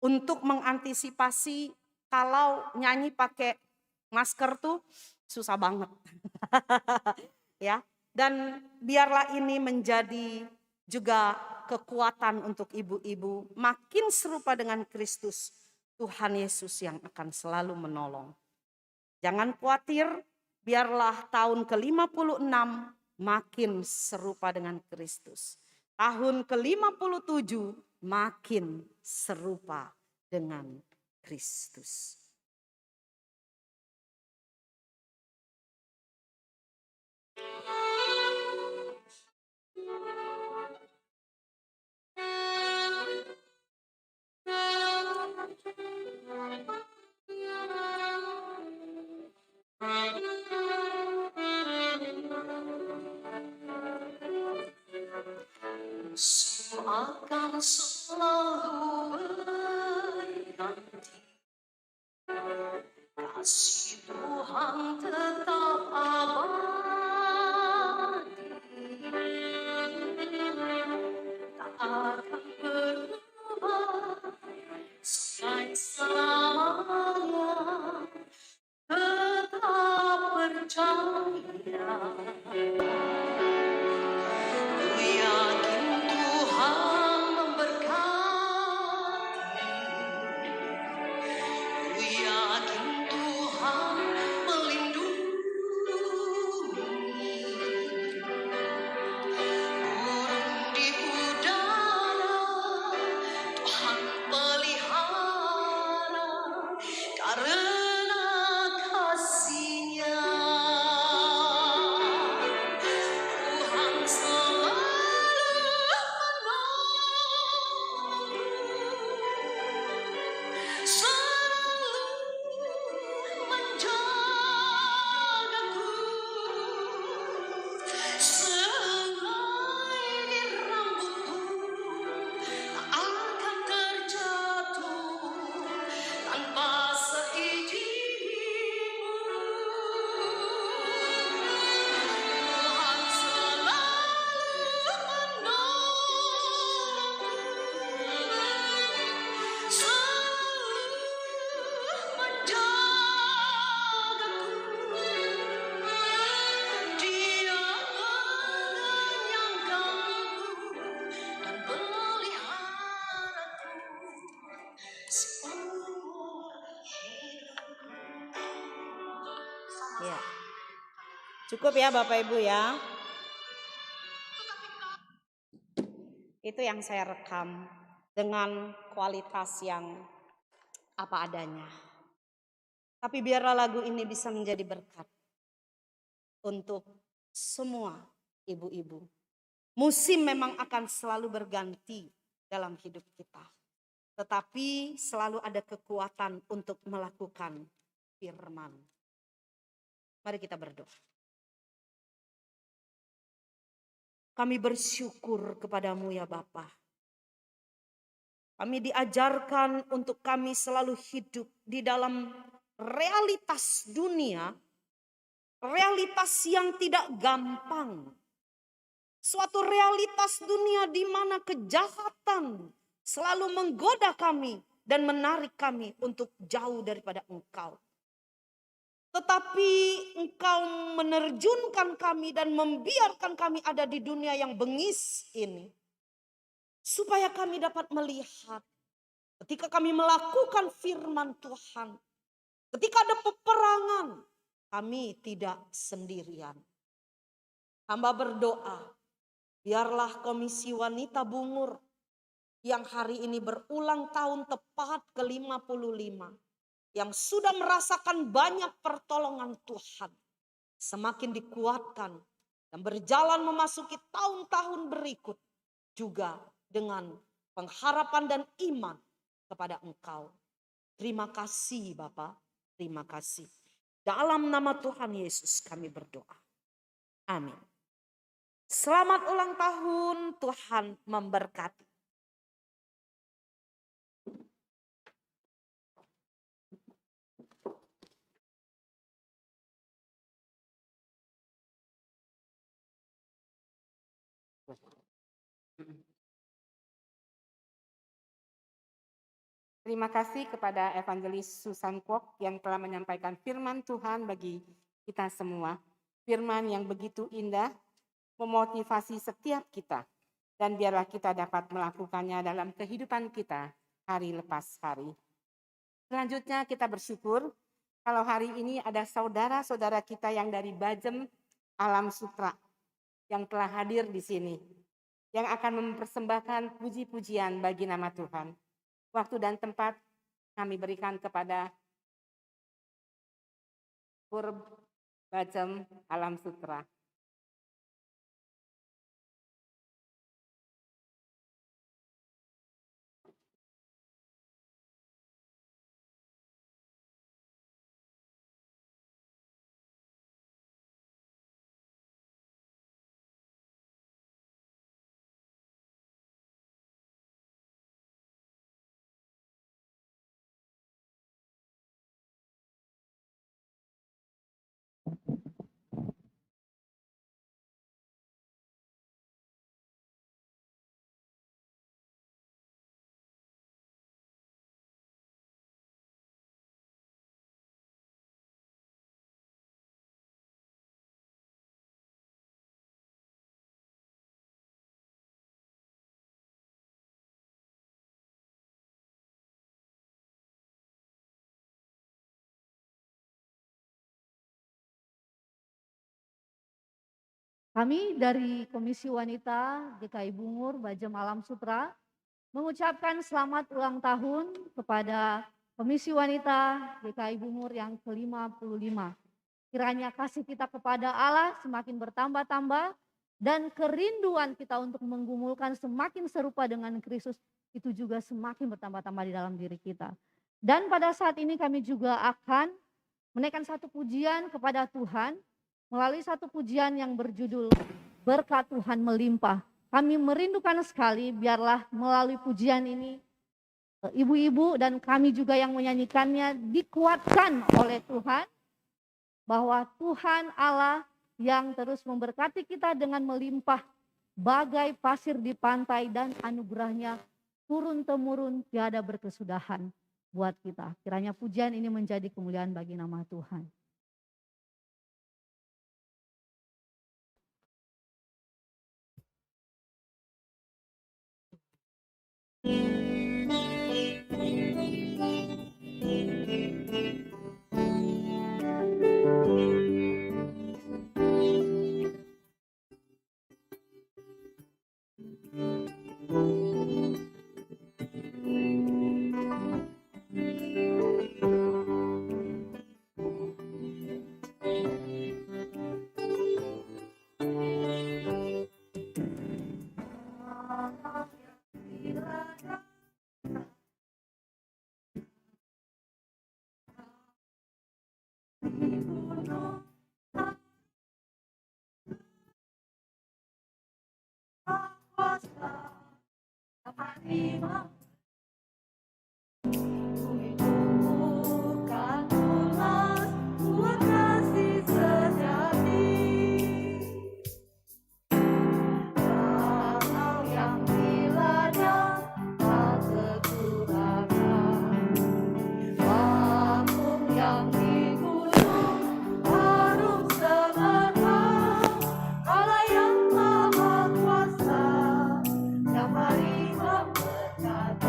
Untuk mengantisipasi kalau nyanyi pakai masker tuh susah banget. Ya. Dan biarlah ini menjadi juga kekuatan untuk ibu-ibu. Makin serupa dengan Kristus, Tuhan Yesus yang akan selalu menolong. Jangan khawatir, biarlah tahun ke-56 makin serupa dengan Kristus. Tahun ke-57 makin serupa dengan Kristus. Akan selalu menanti kasih Tuhan tetap abadi. akan berubah sampai selamanya. Tetap percaya, ku yakin Tuhan memberkati, ku yakin Tuhan melindungi. Burung di udara Tuhan pelihara karena kasih-Nya. Tuhan selalu menolongku, selalu menjagaku. Selai di rambutku tak akan terjatuh tanpa seizin-Mu. Tuhan selalu menolongku, selalu menjagaku. Dia menyangkalku dan peliharaku seumur hidupku. Ya. Cukup ya Bapak Ibu ya. Itu yang saya rekam dengan kualitas yang apa adanya. Tapi biarlah lagu ini bisa menjadi berkat untuk semua ibu-ibu. Musim memang akan selalu berganti dalam hidup kita. Tetapi selalu ada kekuatan untuk melakukan firman. Mari kita berdoa. Kami bersyukur kepadamu ya Bapa. Kami diajarkan untuk kami selalu hidup di dalam realitas dunia. Realitas yang tidak gampang. Suatu realitas dunia di mana kejahatan selalu menggoda kami dan menarik kami untuk jauh daripada Engkau. Tetapi Engkau menerjunkan kami dan membiarkan kami ada di dunia yang bengis ini. Supaya kami dapat melihat ketika kami melakukan firman Tuhan. Ketika ada peperangan, kami tidak sendirian. Hamba berdoa, biarlah Komisi Wanita Bungur yang hari ini berulang tahun tepat ke-55. Yang sudah merasakan banyak pertolongan Tuhan. Semakin dikuatkan dan berjalan memasuki tahun-tahun berikut. Juga dengan pengharapan dan iman kepada Engkau. Terima kasih Bapak, terima kasih. Dalam nama Tuhan Yesus kami berdoa. Amin. Selamat ulang tahun, Tuhan memberkati. Terima kasih kepada Evangelis Susan Kwok yang telah menyampaikan firman Tuhan bagi kita semua. Firman yang begitu indah, memotivasi setiap kita. Dan biarlah kita dapat melakukannya dalam kehidupan kita hari lepas hari. Selanjutnya kita bersyukur kalau hari ini ada saudara-saudara kita yang dari Bajem Alam Sutra yang telah hadir di sini. Yang akan mempersembahkan puji-pujian bagi nama Tuhan. Waktu dan tempat kami berikan kepada Purb Bajem Alam Sutra. Kami dari Komisi Wanita GKI Bungur Bajem Alam Sutra mengucapkan selamat ulang tahun kepada Komisi Wanita GKI Bungur yang ke-55. Kiranya kasih kita kepada Allah semakin bertambah-tambah dan kerinduan kita untuk menggumulkan semakin serupa dengan Kristus itu juga semakin bertambah-tambah di dalam diri kita. Dan pada saat ini kami juga akan menaikkan satu pujian kepada Tuhan melalui satu pujian yang berjudul Berkat Tuhan Melimpah. Kami merindukan sekali biarlah melalui pujian ini ibu-ibu dan kami juga yang menyanyikannya dikuatkan oleh Tuhan bahwa Tuhan Allah yang terus memberkati kita dengan melimpah bagai pasir di pantai dan anugerahnya turun-temurun tiada berkesudahan buat kita. Kiranya pujian ini menjadi kemuliaan bagi nama Tuhan. yang paling memberkati.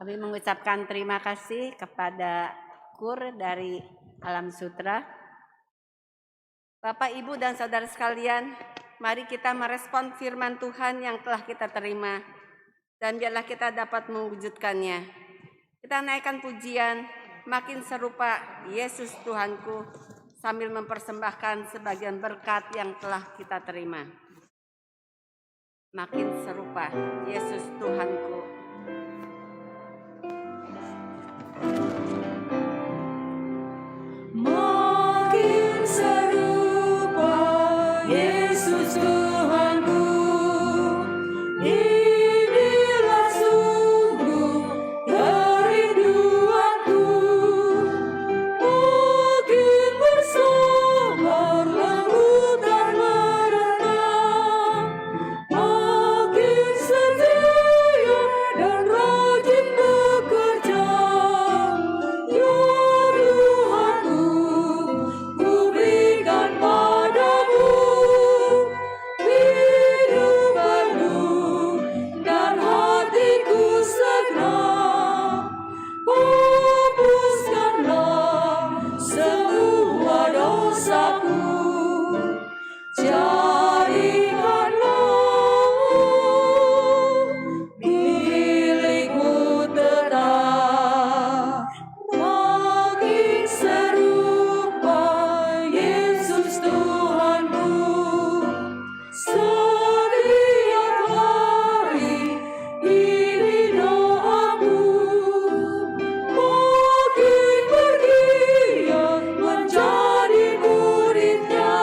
Kami mengucapkan terima kasih kepada KUR dari Alam Sutra. Bapak, Ibu, dan saudara sekalian, mari kita merespon firman Tuhan yang telah kita terima, dan biarlah kita dapat mewujudkannya. Kita naikkan pujian, makin serupa Yesus Tuhanku, sambil mempersembahkan sebagian berkat yang telah kita terima. Makin serupa Yesus Tuhanku. Makin serupa Yesus Tuhanku, inilah sungguh kerinduanku. Makin bersabar lautan merenang, makin setia dan rajin bekerja. Ya Tuhanku, ku berikan padamu hidup baru dan hatiku senang. Hapuskanlah semua dosaku, jadikanlah milikmu tetap. Makin serupa Yesus Tuhanku, setiap hari ini doaku. Makin bergiat menjadi muridnya,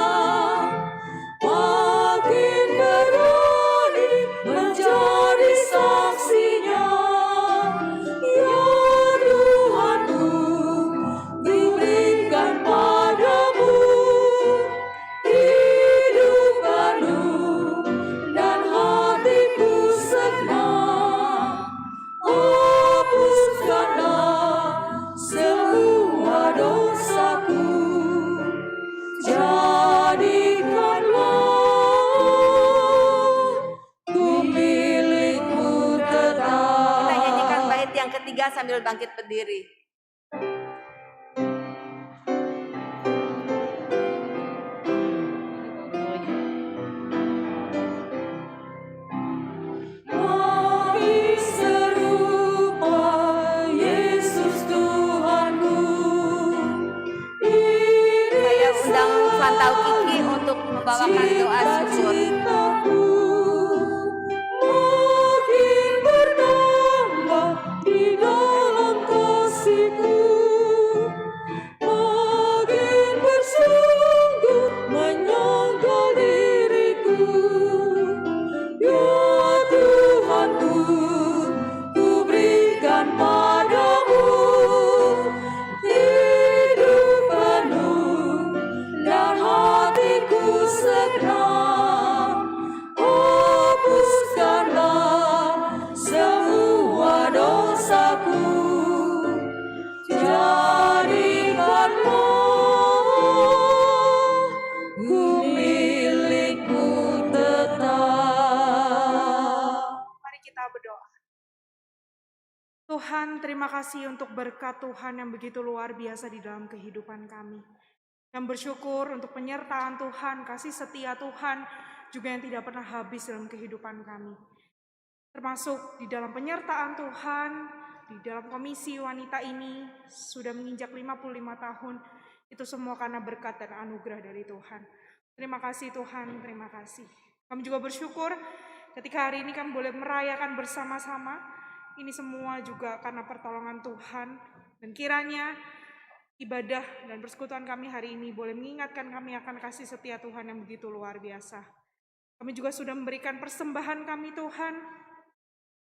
makin berani menjadi saksinya. Ya Tuhanku, ku berikan padamu hidup baru dan hatiku senang. Hapuskanlah semua dosaku, jadikanlah ku milikmu tetap. Kita nyanyikan bait yang ketiga sambil bangkit berdiri. Makin serupa Yesus Tuhanku, Saya undang Fantau Kiki untuk membawakan doa syukur. cintaku makin bertambah di dalam kasihku, makin bersungguh menyangkal diriku. Ya Tuhanku, ku berikan padamu hidup penuh dan hatiku senang. Hapuskanlah semua dosaku, jadikanlah ku milikmu tetap. Mari kita berdoa. Tuhan, terima kasih untuk berkat Tuhan yang begitu luar biasa di dalam kehidupan kami. Dan bersyukur untuk penyertaan Tuhan, kasih setia Tuhan juga yang tidak pernah habis dalam kehidupan kami. Termasuk di dalam penyertaan Tuhan, di dalam komisi wanita ini sudah menginjak 55 tahun. Itu semua karena berkat dan anugerah dari Tuhan. Terima kasih Tuhan, terima kasih. Kami juga bersyukur ketika hari ini kami boleh merayakan bersama-sama. Ini semua juga karena pertolongan Tuhan. Dan kiranya ibadah dan persekutuan kami hari ini boleh mengingatkan kami akan kasih setia Tuhan yang begitu luar biasa. Kami juga sudah memberikan persembahan kami Tuhan.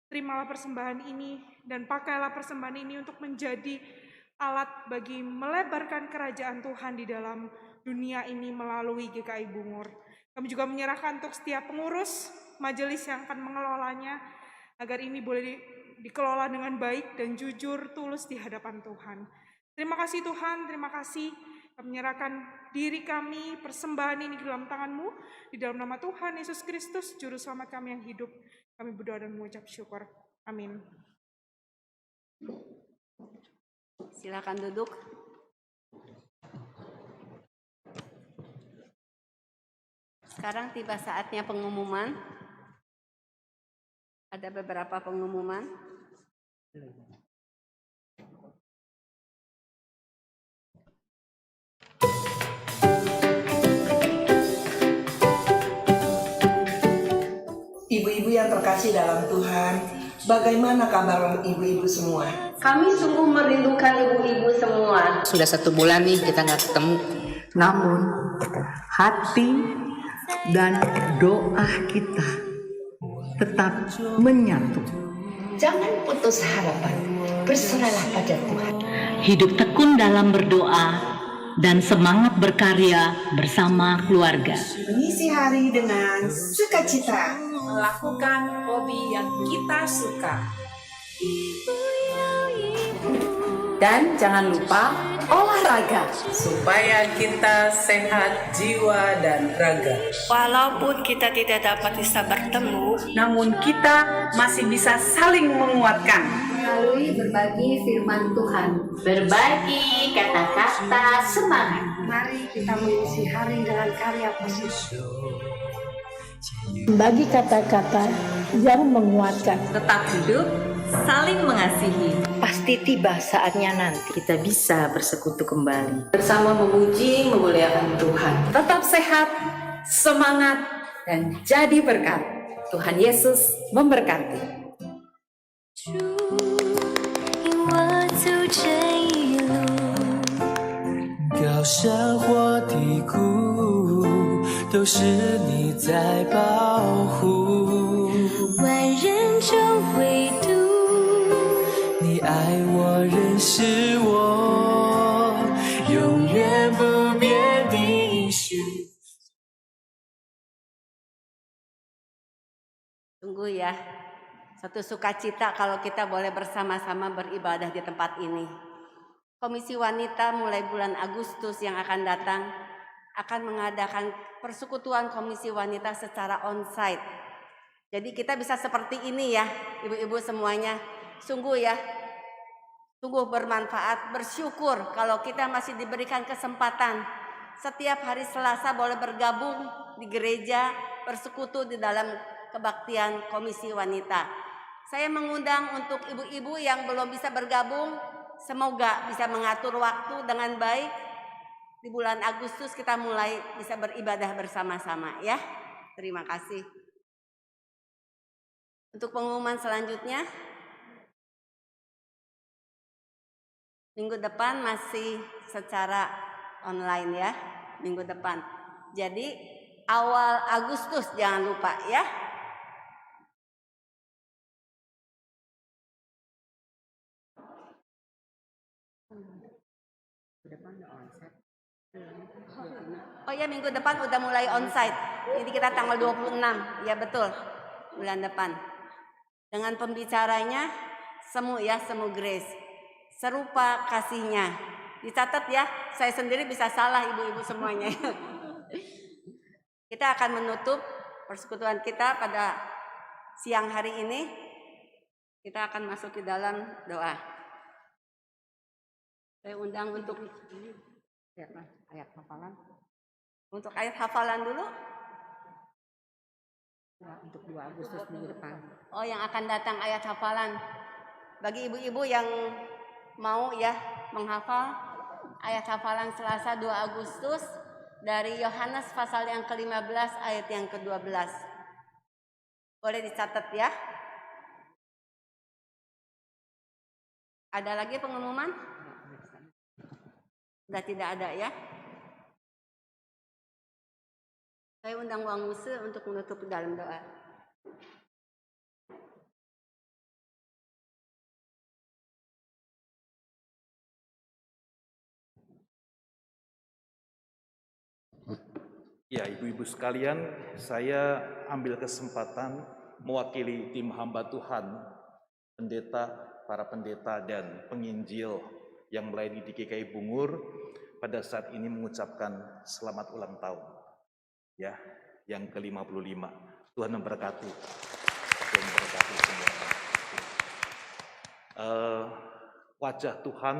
Terimalah persembahan ini dan pakailah persembahan ini untuk menjadi alat bagi melebarkan kerajaan Tuhan di dalam dunia ini melalui GKI Bungur. Kami juga menyerahkan untuk setiap pengurus majelis yang akan mengelolanya agar ini boleh dikelola dengan baik dan jujur tulus di hadapan Tuhan. Terima kasih Tuhan, terima kasih. Kami menyerahkan diri kami, persembahan ini di dalam tangan-Mu. Di dalam nama Tuhan Yesus Kristus, Juru Selamat kami yang hidup. Kami berdoa dan mengucap syukur. Amin. Silakan duduk. Sekarang tiba saatnya pengumuman. Ada beberapa pengumuman. Ibu-ibu yang terkasih dalam Tuhan, bagaimana kabar ibu-ibu semua? Kami sungguh merindukan ibu-ibu semua. Sudah 1 bulan nih kita nggak ketemu. Namun hati dan doa kita tetap menyatu. Jangan putus harapan, berserahlah pada Tuhan. Hidup tekun dalam berdoa dan semangat berkarya bersama keluarga. Mengisi hari dengan sukacita. Melakukan hobi yang kita suka. Dan jangan lupa olahraga Supaya kita sehat jiwa dan raga. Walaupun kita tidak dapat bisa bertemu, Namun kita masih bisa saling menguatkan. Melalui berbagi firman Tuhan. Berbagi kata-kata semangat. mari kita mengisi hari dengan karya positif. Bagi kata-kata yang menguatkan. Tetap hidup, saling mengasihi. Pasti tiba saatnya nanti kita bisa bersekutu kembali. Bersama memuji, memuliakan Tuhan. Tetap sehat, semangat, dan jadi berkat. Tuhan Yesus memberkati. 高山或低谷，都是你在保护。万人中唯独你爱我，认识我，永远不变的应许。 Tunggu ya, satu sukacita kalau kita boleh bersama-sama beribadah di tempat ini. Komisi Wanita mulai bulan Agustus yang akan datang akan mengadakan persekutuan Komisi Wanita secara onsite. Jadi kita bisa seperti ini ya, ibu-ibu semuanya. Sungguh ya, sungguh bermanfaat, bersyukur kalau kita masih diberikan kesempatan. Setiap hari Selasa boleh bergabung di gereja, bersekutu di dalam kebaktian Komisi Wanita. Saya mengundang untuk ibu-ibu yang belum bisa bergabung, semoga bisa mengatur waktu dengan baik. Di bulan Agustus kita mulai bisa beribadah bersama-sama ya. Terima kasih. Untuk pengumuman selanjutnya, minggu depan masih secara online ya, minggu depan. Jadi awal Agustus jangan lupa ya. Oh ya, minggu depan udah mulai onsite. Jadi kita tanggal 26, ya betul, bulan depan. Dengan pembicaranya Semu ya, Semu Grace. Serupa kasihnya. Dicatat ya, saya sendiri bisa salah ibu-ibu semuanya. Kita akan menutup persekutuan kita pada siang hari ini. Kita akan masuk ke dalam doa. Saya undang untuk ayat hafalan. Untuk ayat hafalan dulu. Ya, untuk 2 Agustus minggu depan. Oh, yang akan datang ayat hafalan. Bagi ibu-ibu yang mau ya menghafal ayat hafalan Selasa 2 Agustus dari Yohanes pasal yang ke-15 ayat yang ke-12. Boleh dicatat ya. Ada lagi pengumuman? Sudah tidak ada ya. Saya undang Wang Wuse untuk menutup dalam doa. Ya, ibu-ibu sekalian, saya ambil kesempatan mewakili tim hamba Tuhan, pendeta, para pendeta dan penginjil yang melayani di GKI Bungur pada saat ini mengucapkan selamat ulang tahun. Ya, yang ke-55. Tuhan memberkati. Tuhan memberkati semua. Wajah Tuhan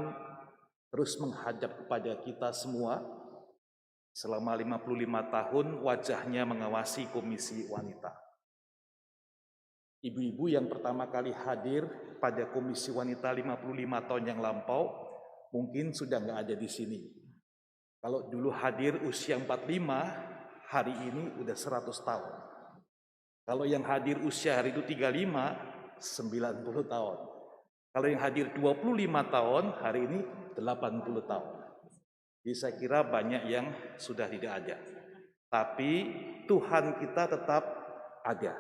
terus menghadap kepada kita semua. Selama 55 tahun wajahnya mengawasi Komisi Wanita. Ibu-ibu yang pertama kali hadir pada Komisi Wanita 55 tahun yang lampau mungkin sudah nggak ada di sini. Kalau dulu hadir usia 45, hari ini udah 100 tahun. Kalau yang hadir usia hari itu 35, 90 tahun. Kalau yang hadir 25 tahun, hari ini 80 tahun. Jadi saya kira banyak yang sudah tidak ada. Tapi Tuhan kita tetap ada.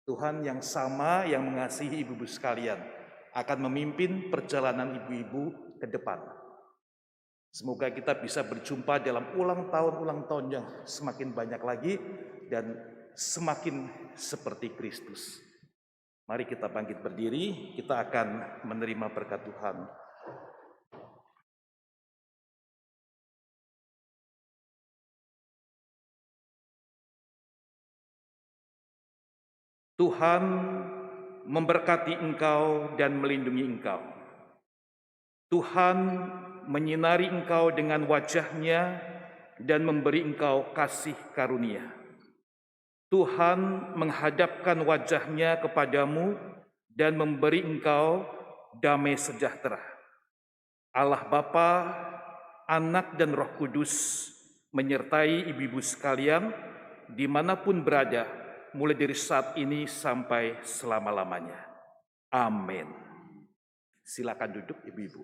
Tuhan yang sama yang mengasihi ibu-ibu sekalian akan memimpin perjalanan ibu-ibu ke depan. Semoga kita bisa berjumpa dalam ulang tahun yang semakin banyak lagi dan semakin seperti Kristus. Mari kita bangkit berdiri, kita akan menerima berkat Tuhan. Tuhan memberkati engkau dan melindungi engkau. Tuhan menyinari engkau dengan wajah-Nya dan memberi engkau kasih karunia. Tuhan menghadapkan wajah-Nya kepadamu dan memberi engkau damai sejahtera. Allah Bapa, Anak dan Roh Kudus menyertai ibu-ibu sekalian dimanapun berada, mulai dari saat ini sampai selama-lamanya. Amin. Silakan duduk ibu-ibu.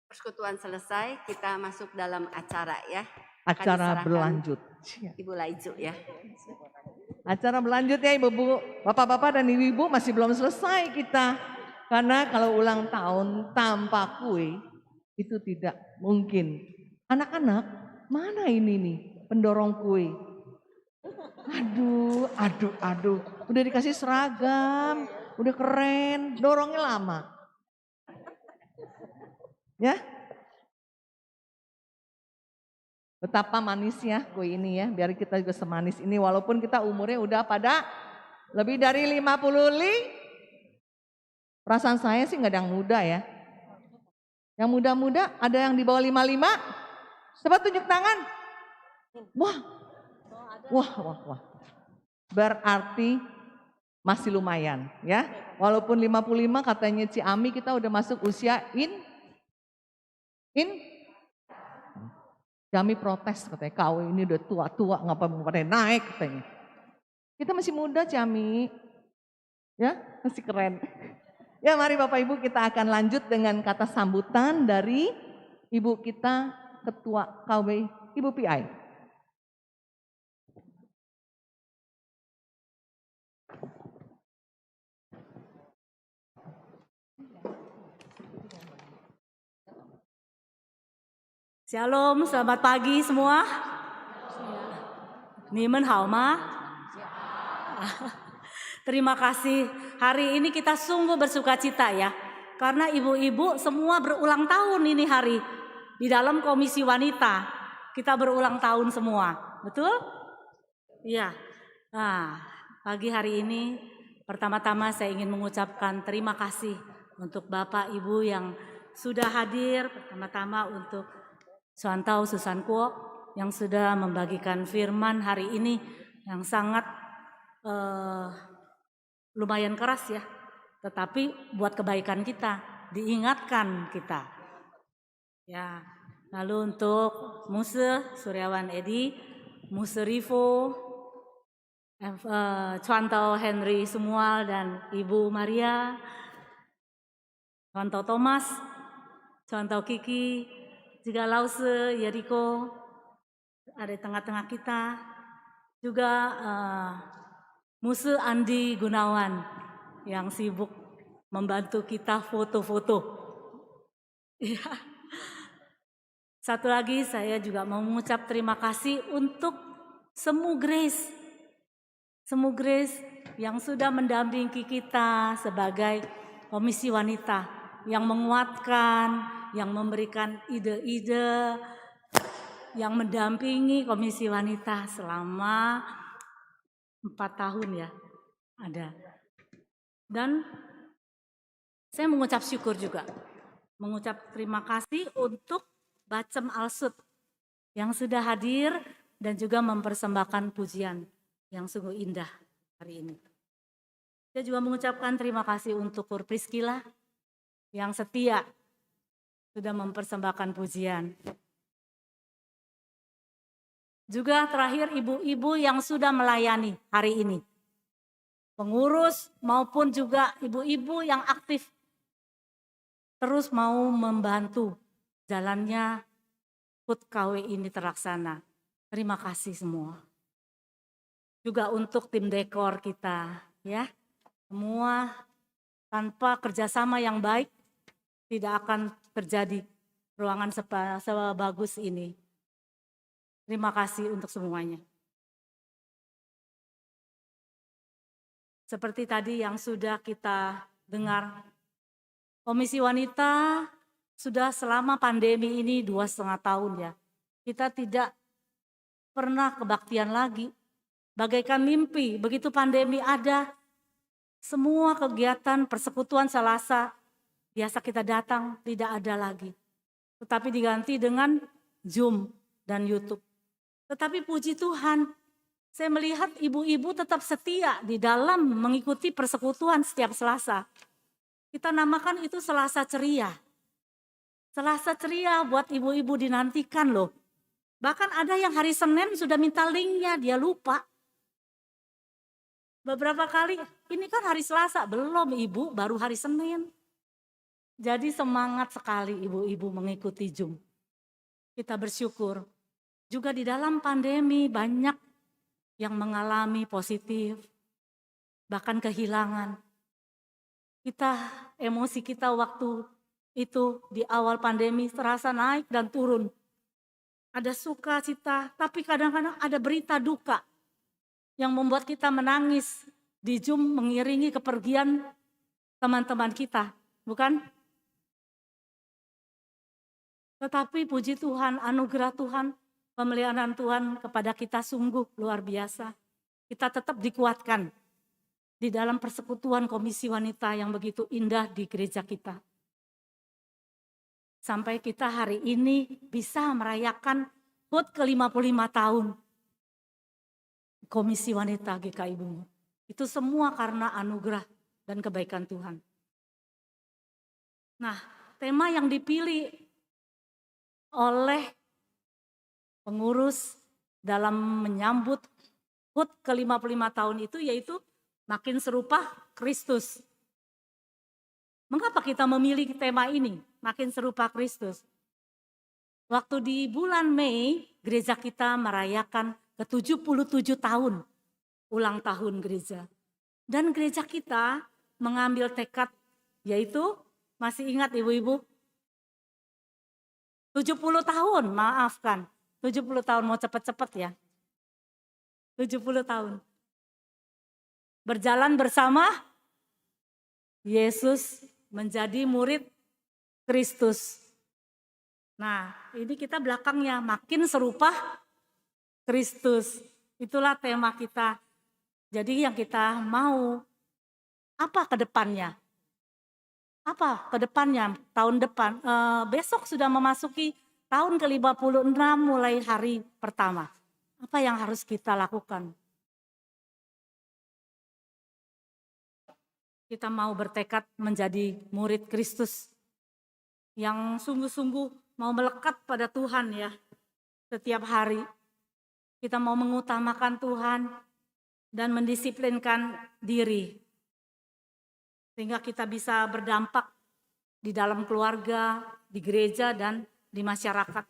Persekutuan selesai, kita masuk dalam acara ya. Acara berlanjut. Ibu Laizu ya. Acara berlanjut ya ibu-ibu, bapak-bapak dan ibu-ibu masih belum selesai kita. Karena kalau ulang tahun tanpa kue itu tidak mungkin. Anak-anak, mana ini nih pendorong kue? Aduh. Udah dikasih seragam, udah keren, dorongnya lama. Ya, betapa manisnya kue ini ya, biar kita juga semanis ini walaupun kita umurnya udah pada lebih dari 50. Perasaan saya sih nggak ada yang muda ya. Yang muda-muda ada yang di bawah 55? Coba tunjuk tangan. Wah. Berarti masih lumayan ya. Walaupun 55 katanya Ciami kita udah masuk usia Ciami protes katanya, kau ini udah tua-tua ngapa mau pada naik katanya. Kita masih muda Ciami. Ya, masih keren. Ya mari Bapak Ibu kita akan lanjut dengan kata sambutan dari Ibu kita Ketua KW, Ibu PI. Shalom, selamat pagi semua. Nimen hao ma? Terima kasih. Hari ini kita sungguh bersukacita ya. Karena ibu-ibu semua berulang tahun ini hari. Di dalam Komisi Wanita. Kita berulang tahun semua. Betul? Iya. Nah, pagi hari ini pertama-tama saya ingin mengucapkan terima kasih untuk Bapak Ibu yang sudah hadir. Pertama-tama untuk Suantau Susan Kuok yang sudah membagikan firman hari ini yang sangat lumayan keras ya, tetapi buat kebaikan kita, diingatkan kita. Ya, lalu untuk Muse Suryawan Edi, Muse Rivo, Suantau Henry Sumual dan Ibu Maria, Suantau Thomas, Suantau Kiki, Jikalau Yeriko ada di tengah-tengah kita, juga Muse Andi Gunawan yang sibuk membantu kita foto-foto. Ya. Satu lagi saya juga mau mengucap terima kasih untuk Semu Grace yang sudah mendampingi kita sebagai Komisi Wanita, yang menguatkan, yang memberikan ide-ide, yang mendampingi Komisi Wanita selama 4 tahun ya ada. Dan saya mengucap syukur juga, mengucap terima kasih untuk Bacem Alsut yang sudah hadir dan juga mempersembahkan pujian yang sungguh indah hari ini. Saya juga mengucapkan terima kasih untuk Kur Priskila yang setia sudah mempersembahkan pujian. Juga terakhir ibu-ibu yang sudah melayani hari ini. Pengurus maupun juga ibu-ibu yang aktif terus mau membantu jalannya HUT KW ini terlaksana. Terima kasih semua. Juga untuk tim dekor kita ya. Semua tanpa kerjasama yang baik tidak akan terjadi ruangan sebagus ini. Terima kasih untuk semuanya. Seperti tadi yang sudah kita dengar, Komisi Wanita sudah selama pandemi ini 2,5 tahun ya. Kita tidak pernah kebaktian lagi. Bagaikan mimpi, begitu pandemi ada, semua kegiatan persekutuan Selasa biasa kita datang tidak ada lagi. Tetapi diganti dengan Zoom dan YouTube. Tetapi puji Tuhan, saya melihat ibu-ibu tetap setia di dalam mengikuti persekutuan setiap Selasa. Kita namakan itu Selasa Ceria. Selasa Ceria buat ibu-ibu dinantikan loh. Bahkan ada yang hari Senin sudah minta linknya, dia lupa. Beberapa kali, ini kan hari Selasa, belum ibu, baru hari Senin. Jadi semangat sekali ibu-ibu mengikuti Zoom. Kita bersyukur. Juga di dalam pandemi banyak yang mengalami positif, bahkan kehilangan. Emosi kita waktu itu di awal pandemi terasa naik dan turun. Ada sukacita, tapi kadang-kadang ada berita duka yang membuat kita menangis di Zoom mengiringi kepergian teman-teman kita, bukan? Tetapi puji Tuhan, anugerah Tuhan, pemeliharaan Tuhan kepada kita sungguh luar biasa. Kita tetap dikuatkan di dalam persekutuan Komisi Wanita yang begitu indah di gereja kita. Sampai kita hari ini bisa merayakan HUT ke-55 tahun. Komisi Wanita GKI Bungur. Itu semua karena anugerah dan kebaikan Tuhan. Nah, tema yang dipilih oleh pengurus dalam menyambut HUT ke-55 tahun itu yaitu makin serupa Kristus. Mengapa kita memilih tema ini, makin serupa Kristus? Waktu di bulan Mei, gereja kita merayakan ke-77 tahun ulang tahun gereja. Dan gereja kita mengambil tekad, yaitu, masih ingat ibu-ibu? 70 tahun, maafkan. 70 tahun, mau cepet-cepet ya. 70 tahun. Berjalan bersama Yesus menjadi murid Kristus. Nah, ini kita belakangnya makin serupa Kristus. Itulah tema kita. Jadi yang kita mau, apa ke depannya? Apa ke depannya tahun depan? Besok sudah memasuki tahun ke-56 mulai hari pertama. Apa yang harus kita lakukan? Kita mau bertekad menjadi murid Kristus yang sungguh-sungguh mau melekat pada Tuhan ya setiap hari. Kita mau mengutamakan Tuhan dan mendisiplinkan diri. Sehingga kita bisa berdampak di dalam keluarga, di gereja, dan di masyarakat.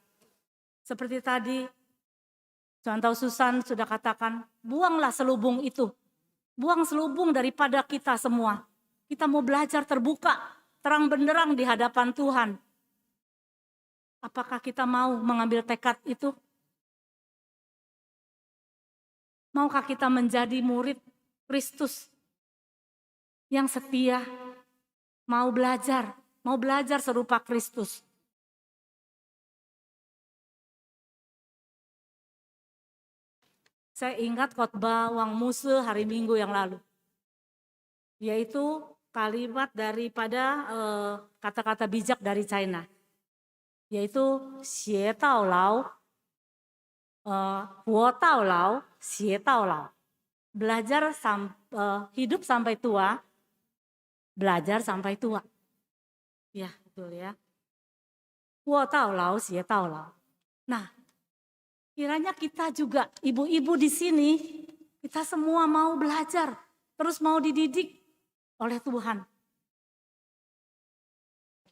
Seperti tadi, Contoh Susan sudah katakan, buanglah selubung itu. Buang selubung daripada kita semua. Kita mau belajar terbuka, terang benderang di hadapan Tuhan. Apakah kita mau mengambil tekad itu? Maukah kita menjadi murid Kristus yang setia, mau belajar serupa Kristus? Saya ingat khotbah Wang Muse hari Minggu yang lalu, yaitu kalimat daripada kata-kata bijak dari China, yaitu xie tao lao, huo tao lao, xie tao lao. Belajar hidup sampai tua, belajar sampai tua. Ya, betul ya. Huo tao lao, xie tao lao. Nah, kiranya kita juga, ibu-ibu di sini, kita semua mau belajar, terus mau dididik oleh Tuhan.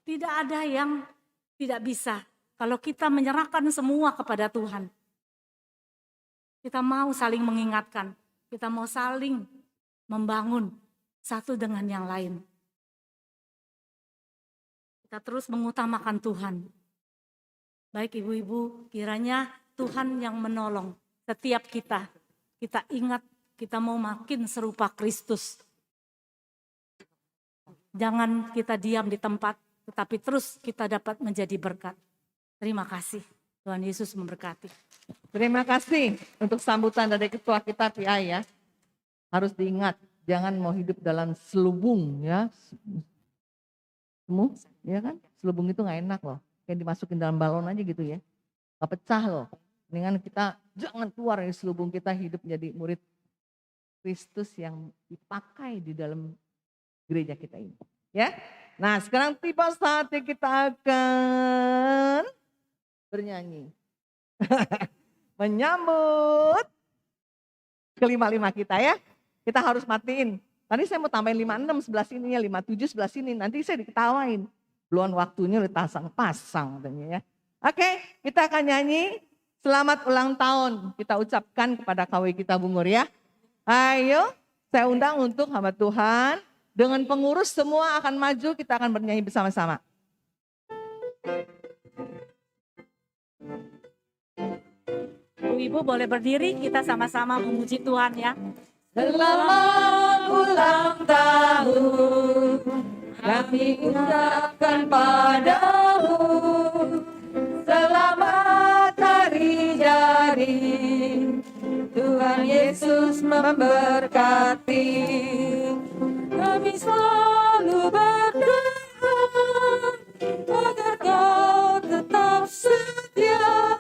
Tidak ada yang tidak bisa kalau kita menyerahkan semua kepada Tuhan. Kita mau saling mengingatkan, kita mau saling membangun satu dengan yang lain. Kita terus mengutamakan Tuhan. Baik ibu-ibu, kiranya Tuhan yang menolong setiap kita. Kita ingat, kita mau makin serupa Kristus. Jangan kita diam di tempat, tetapi terus kita dapat menjadi berkat. Terima kasih. Tuhan Yesus memberkati. Terima kasih untuk sambutan dari ketua kita PI ya. Harus diingat, jangan mau hidup dalam selubung ya. Semua, ya kan? Selubung itu nggak enak loh. Kayak dimasukin dalam balon aja gitu ya. Nggak pecah loh. Dengan kita jangan keluar dari selubung, kita hidup menjadi murid Kristus yang dipakai di dalam gereja kita ini. Ya. Nah, sekarang tiba saatnya kita akan bernyanyi. Menyambut kelima-lima kita ya. Kita harus matiin. Tadi saya mau tambahin 56 sebelah sini ya, 57 sebelah sini. Nanti saya diketawain. Belum waktunya udah pasang-pasang katanya ya. Oke, kita akan nyanyi. Selamat ulang tahun kita ucapkan kepada KW kita Bungur ya. Ayo saya undang untuk hamba Tuhan. Dengan pengurus semua akan maju, kita akan bernyanyi bersama-sama. Ibu-ibu boleh berdiri, kita sama-sama memuji Tuhan ya. Selamat ulang tahun kami ucapkan padamu. Selamat hari jadi, Tuhan Yesus memberkati. Kami selalu berdoa agar kau tetap setia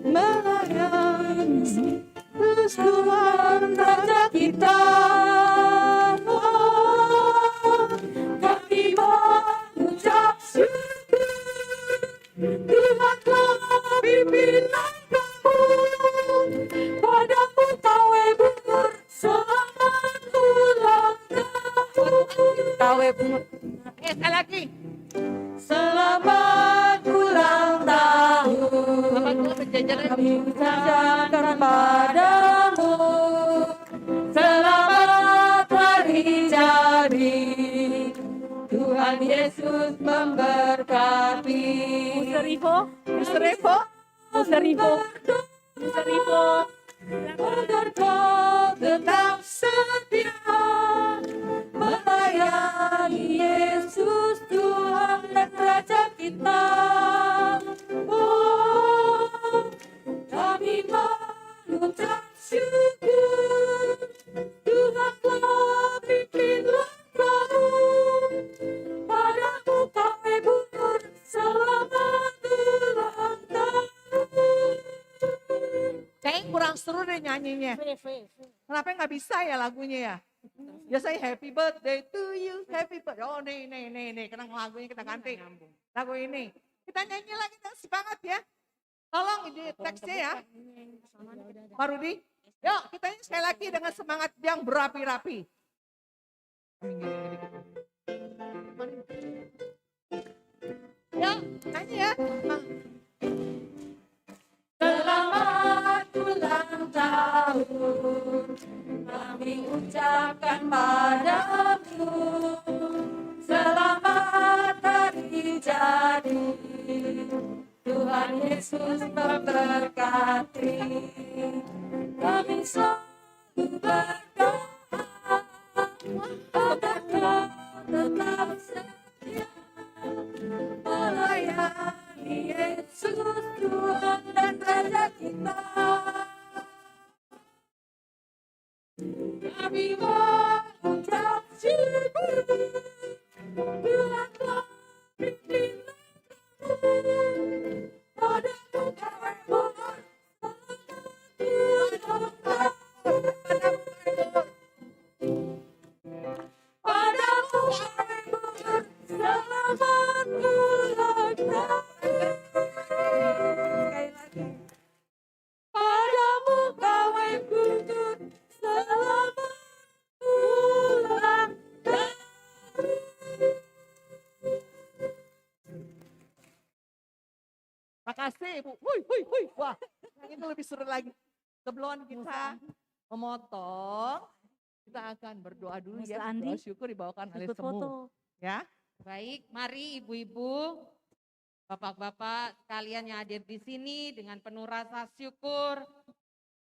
melayani Kristus Tuhan Raja kita. Oh, kami mengucap syukur Tuhan telah pimpin langkahmu, padamu KW Bungur selamat ulang tahun. KW Bungur, sekali lagi. Selamat ulang tahun, kami ucapkan padamu. Selamat hari jadi, Tuhan Yesus memberkati. Seribu. Agar kau tetap setia melayani Yesus Tuhan dan Raja kita. Oh, kami mengucap syukur Tuhan telah pimpin langkahmu, padamu KW Bungur selamat ulang tahun. Kayaknya kurang seru deh nyanyinya. Kenapa nggak bisa ya lagunya ya? Biasanya happy birthday to you, happy birthday. Oh nih, kenang lagunya kita ganti. Lagu ini. Kita nyanyi lagi dan semangat ya. Tolong ide teksnya ya. Pak Rudi. Yuk kita nyanyi sekali lagi dengan semangat yang berapi-rapi. Yuk nyanyi ya. kami ucapkan padamu, selamat hari jadi. Tuhan Yesus memberkati. Kami selalu berdoa agar kau tetap setia melayani Yesus Tuhan dan Raja kita. Kami mengucap syukur Tuhan telah beri padamu kami mohon padamu kami mohon selamat ulang tahun. Sekali lagi. Padamu kami putus selamat ulang tahun. Makasih Ibu. Hui. Wah, yang itu lebih seru lagi. Sebelum kita memotong, kita akan berdoa dulu ya. Doa syukur dibawakan oleh semua. Ya. Baik, mari ibu-ibu, bapak-bapak sekalian yang hadir di sini dengan penuh rasa syukur,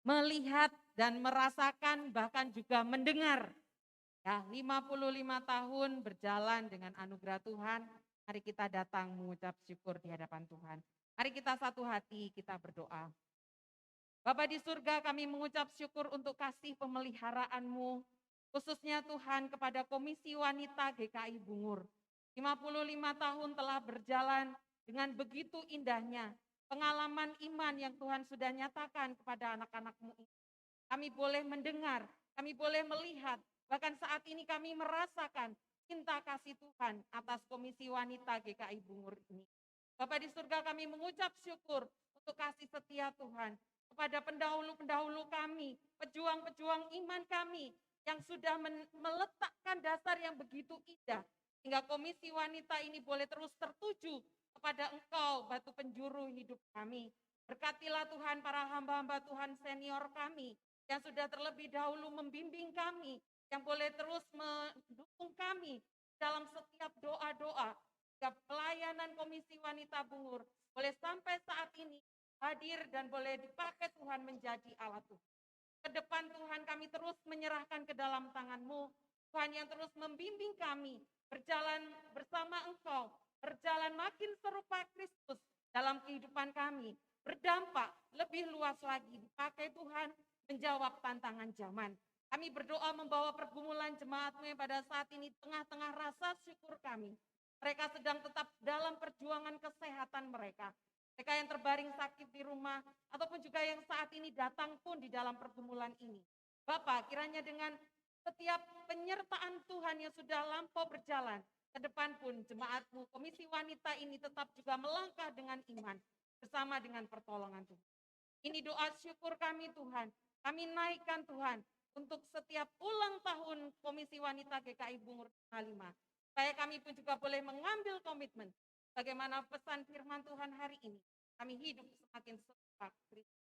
melihat dan merasakan bahkan juga mendengar. Ya, 55 tahun berjalan dengan anugerah Tuhan, mari kita datang mengucap syukur di hadapan Tuhan. Mari kita satu hati, kita berdoa. Bapa di surga, kami mengucap syukur untuk kasih pemeliharaan-Mu, khususnya Tuhan kepada Komisi Wanita GKI Bungur. 55 tahun telah berjalan dengan begitu indahnya pengalaman iman yang Tuhan sudah nyatakan kepada anak-anak-Mu. Kami boleh mendengar, kami boleh melihat, bahkan saat ini kami merasakan cinta kasih Tuhan atas Komisi Wanita GKI Bungur ini. Bapa di surga, kami mengucap syukur untuk kasih setia Tuhan kepada pendahulu-pendahulu kami, pejuang-pejuang iman kami yang sudah meletakkan dasar yang begitu indah, hingga Komisi Wanita ini boleh terus tertuju kepada Engkau, batu penjuru hidup kami. Berkatilah Tuhan para hamba-hamba Tuhan senior kami, yang sudah terlebih dahulu membimbing kami, yang boleh terus mendukung kami dalam setiap doa-doa, pelayanan Komisi Wanita Bungur boleh sampai saat ini hadir dan boleh dipakai Tuhan menjadi alat Tuhan. Ke depan Tuhan kami terus menyerahkan ke dalam tangan-Mu, Tuhan yang terus membimbing kami berjalan bersama Engkau, berjalan makin serupa Kristus dalam kehidupan kami, berdampak lebih luas lagi, dipakai Tuhan menjawab tantangan zaman. Kami berdoa membawa pergumulan jemaat-Mu yang pada saat ini tengah-tengah rasa syukur kami. Mereka sedang tetap dalam perjuangan kesehatan mereka. Mereka yang terbaring sakit di rumah, ataupun juga yang saat ini datang pun di dalam pergumulan ini. Bapak, kiranya dengan setiap penyertaan Tuhan yang sudah lampau berjalan, ke depan pun jemaat-Mu, Komisi Wanita ini tetap juga melangkah dengan iman, bersama dengan pertolongan Tuhan. Ini doa syukur kami Tuhan, kami naikkan Tuhan, untuk setiap ulang tahun Komisi Wanita GKI Bungur 5. Supaya kami pun juga boleh mengambil komitmen bagaimana pesan firman Tuhan hari ini. Kami hidup semakin serupa Kristus.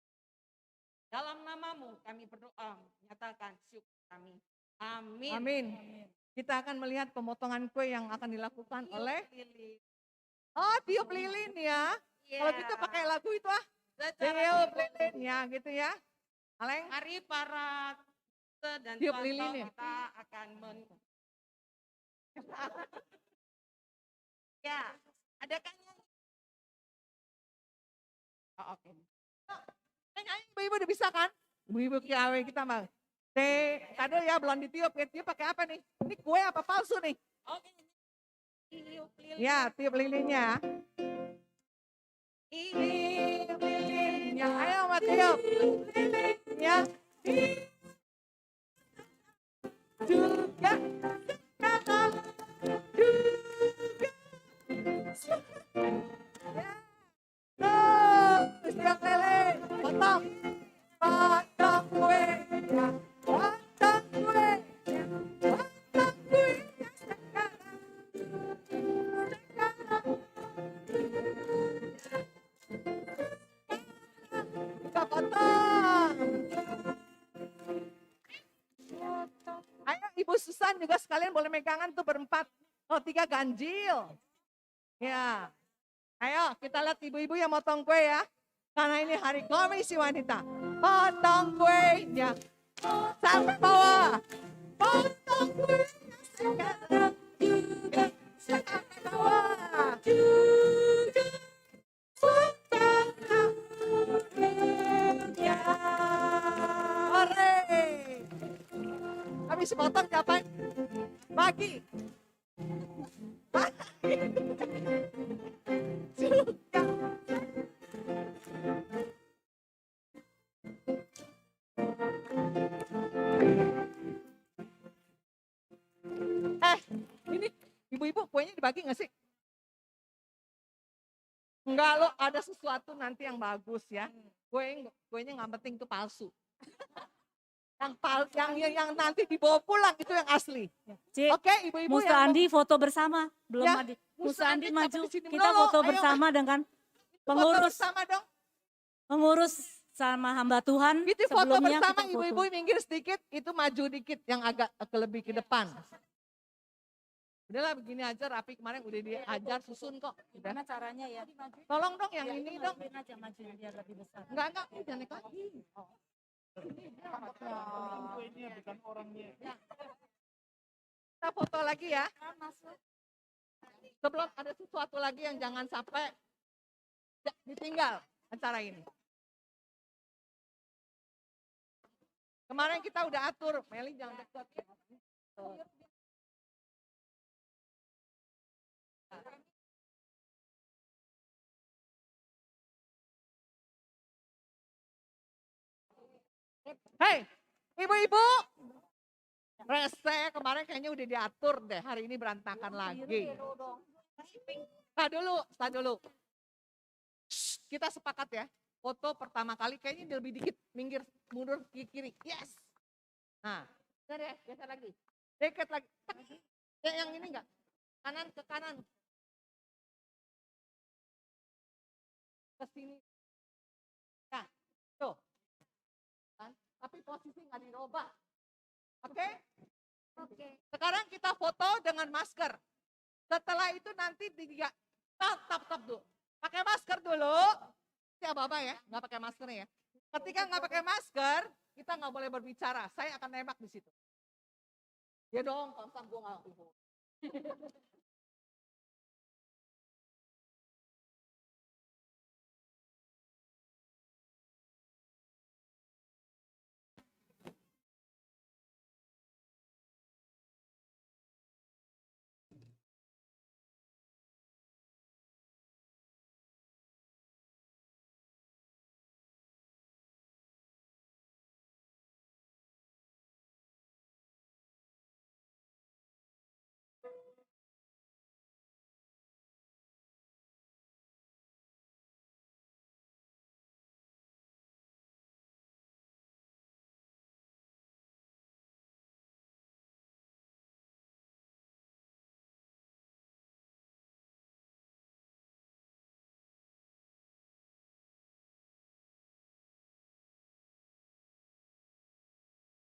Dalam nama-Mu kami berdoa, menyatakan syukur kami. Amin. Amin. Kita akan melihat pemotongan kue yang akan dilakukan oleh tiup lilin ya. Kalau kita pakai lagu itu tiup lilin ya gitu ya. Aleng. Mari para dan tiup lilin ya. Kita akan ya, ada kan? Oh, oke. Ibu-ibu udah bisa kan? Ibu-ibu kiawe kita mah. Kado ya belum ditiup, ya tiup pakai apa nih? Ini kue apa palsu nih? Oke. Tiup lilin. Ya, tiup lilinnya. Tiup lilinnya, ayo mah tiup lilinnya. Juga sekarang juga. Terus tiup lilin, potong kue ya. Potong kue ya. Potong kue ya sekarang. Kita potong. Tuhan juga sekalian boleh megangan tuh berempat. Kalau 3 ganjil. Ya. Ayo kita lihat ibu-ibu yang motong kue ya. Karena ini hari komisi wanita. Potong kuenya. Sampai bawah. Potong kuenya sekarang juga. Sampai bawah. Juga. Potong kuenya. Hore. Habis potong diapain? Bagi. Ini ibu-ibu kuenya dibagi nggak sih? Enggak lo, ada sesuatu nanti yang bagus ya. Kuenya nggak penting itu palsu. yang nanti dibawa pulang itu yang asli. Oke, ibu-ibu Musa yang Andi foto bersama, belum Ya, ada. Musa Musa Andi Andi maju, sampai sini kita dulu. foto Ayo, bersama dengan foto pengurus, bersama dong. pengurus sama hamba Tuhan. Itu foto Sebelumnya bersama kita foto. ibu-ibu minggir sedikit, itu maju dikit yang agak lebih ke depan. Udahlah begini aja, Rapi kemarin udah diajar susun kok. Udah. Gimana caranya ya? Tolong dong yang ini dong. Majuin aja, majuin biar lebih besar. Enggak, jangan naik lagi. Kita foto lagi ya. Sebelum ada sesuatu lagi yang jangan sampai ditinggal acara ini. Kemarin kita udah atur, Meli jangan dekat. Hei, ibu-ibu, rese kemarin kayaknya udah diatur deh, hari ini berantakan lagi. Start dulu. Shh, kita sepakat ya, foto pertama kali kayaknya lebih dikit, minggir, mundur ke kiri, yes. Nah, udah deh, geser lagi, deket lagi. Yang ini enggak, kanan ke kanan. Ke sini. Nah, tuh. Tapi posisi nggak dirubah. Oke? Oke. Sekarang kita foto dengan masker. Setelah itu nanti tap dulu. Pakai masker dulu. Siapa Bapak ya? Nggak pakai masker ya. Ketika nggak pakai masker, kita nggak boleh berbicara. Saya akan nembak di situ. Ya dong, kalau gue nggak.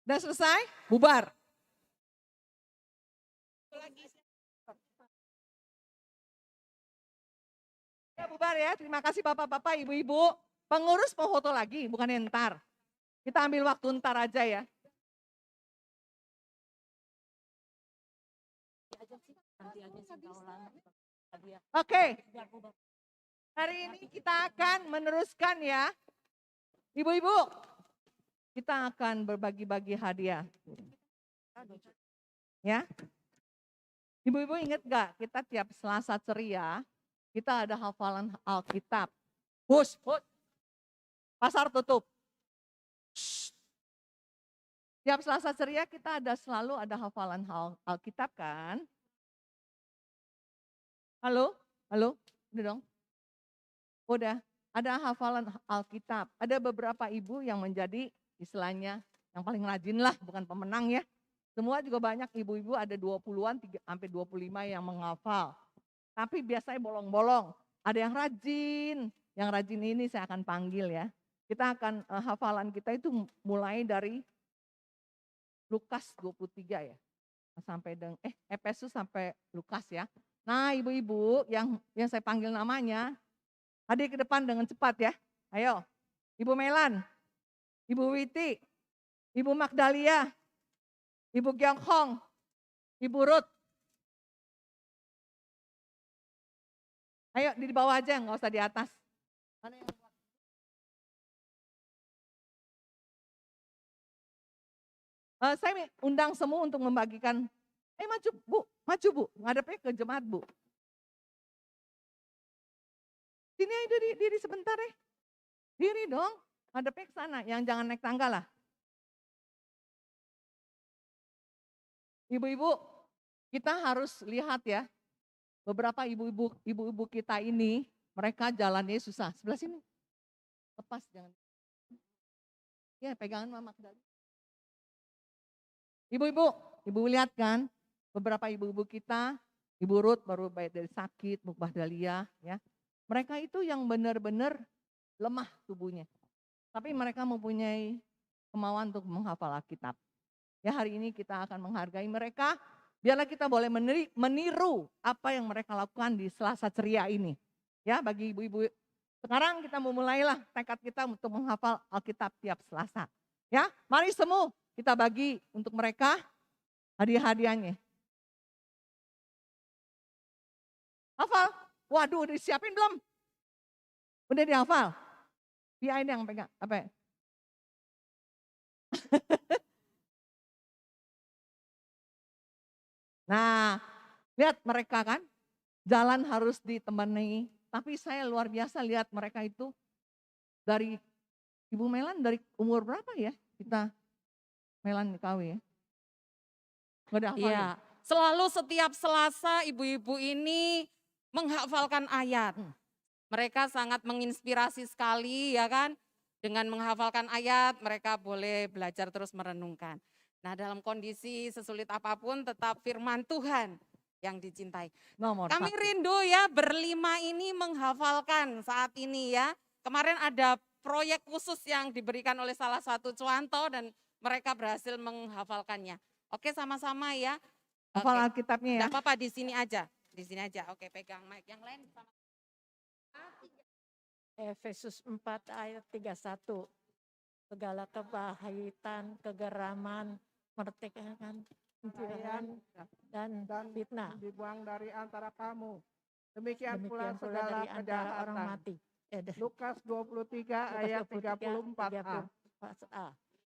Udah selesai? Bubar. Ya bubar ya, terima kasih bapak-bapak, ibu-ibu. Pengurus mau foto lagi, bukan ntar. Kita ambil waktu ntar aja ya. Oke, hari ini kita akan meneruskan ya. Ibu-ibu, kita akan berbagi-bagi hadiah. Ya. Ibu-ibu ingat gak, kita tiap Selasa ceria, kita ada hafalan Alkitab. Hush. Pasar tutup. Shh. Tiap Selasa ceria kita selalu ada hafalan Alkitab kan? Halo? Udah dong? Udah, ada hafalan Alkitab. Ada beberapa ibu yang menjadi istilahnya yang paling rajin lah, bukan pemenang ya. Semua juga banyak ibu-ibu ada 20-an sampai 25 yang menghafal. Tapi biasanya bolong-bolong. Ada yang rajin. Yang rajin ini saya akan panggil ya. Kita akan hafalan kita itu mulai dari Lukas 23 ya. sampai Efesus sampai Lukas ya. Nah, ibu-ibu yang saya panggil namanya, hadir ke depan dengan cepat ya. Ayo, Ibu Melan, Ibu Witi, Ibu Magdalia, Ibu Gyong Hong, Ibu Ruth. Ayo di bawah aja, nggak usah di atas. Mana yang saya undang semua untuk membagikan. Maju Bu, ngadepnya ke jemaat Bu. Sini aja diri sebentar ya. Diri dong, ngadepnya ke sana, yang jangan naik tangga lah. Ibu-ibu, kita harus lihat ya, beberapa ibu-ibu kita ini, mereka jalannya susah. Sebelah sini, lepas jangan. Ya, pegangan Mama Magdalena. Ibu lihat kan, beberapa ibu-ibu kita, Ibu Ruth baru baik dari sakit, Bu Magdalia, ya. Mereka itu yang benar-benar lemah tubuhnya. Tapi mereka mempunyai kemauan untuk menghafal Alkitab. Ya, hari ini kita akan menghargai mereka, biarlah kita boleh meniru apa yang mereka lakukan di Selasa Ceria ini. Ya, bagi ibu-ibu, sekarang kita memulailah tekad kita untuk menghafal Alkitab tiap Selasa. Ya, mari semua kita bagi untuk mereka hadiah-hadiahnya. Hafal? Waduh, udah disiapin belum? Udah dihafal? Dia ini yang pegang. Apa? Nah, lihat mereka kan, jalan harus ditemani. Tapi saya luar biasa lihat mereka itu dari Ibu Melan dari umur berapa ya kita Melan KW ya? Nggak ada hafal Iya, ya? selalu setiap Selasa ibu-ibu ini menghafalkan ayat. Mereka sangat menginspirasi sekali ya kan. Dengan menghafalkan ayat mereka boleh belajar terus merenungkan. Nah, dalam kondisi sesulit apapun tetap firman Tuhan yang dicintai. Kami rindu ya berlima ini menghafalkan saat ini ya. Kemarin ada proyek khusus yang diberikan oleh salah satu cuanto dan mereka berhasil menghafalkannya. Oke, sama-sama ya. Hafal Alkitabnya ya. Enggak apa-apa, di sini aja. Di sini aja. Oke, pegang mic. Yang lain sama. Efesus 4 ayat 31. Segala kepahitan, kegeraman, mertekakan, pencurian, dan fitnah. Dibuang dari antara kamu. Demikian pula Demikian pula segala dari antara orang kejahatan. mati. Lukas 23 ayat 34a. 34a.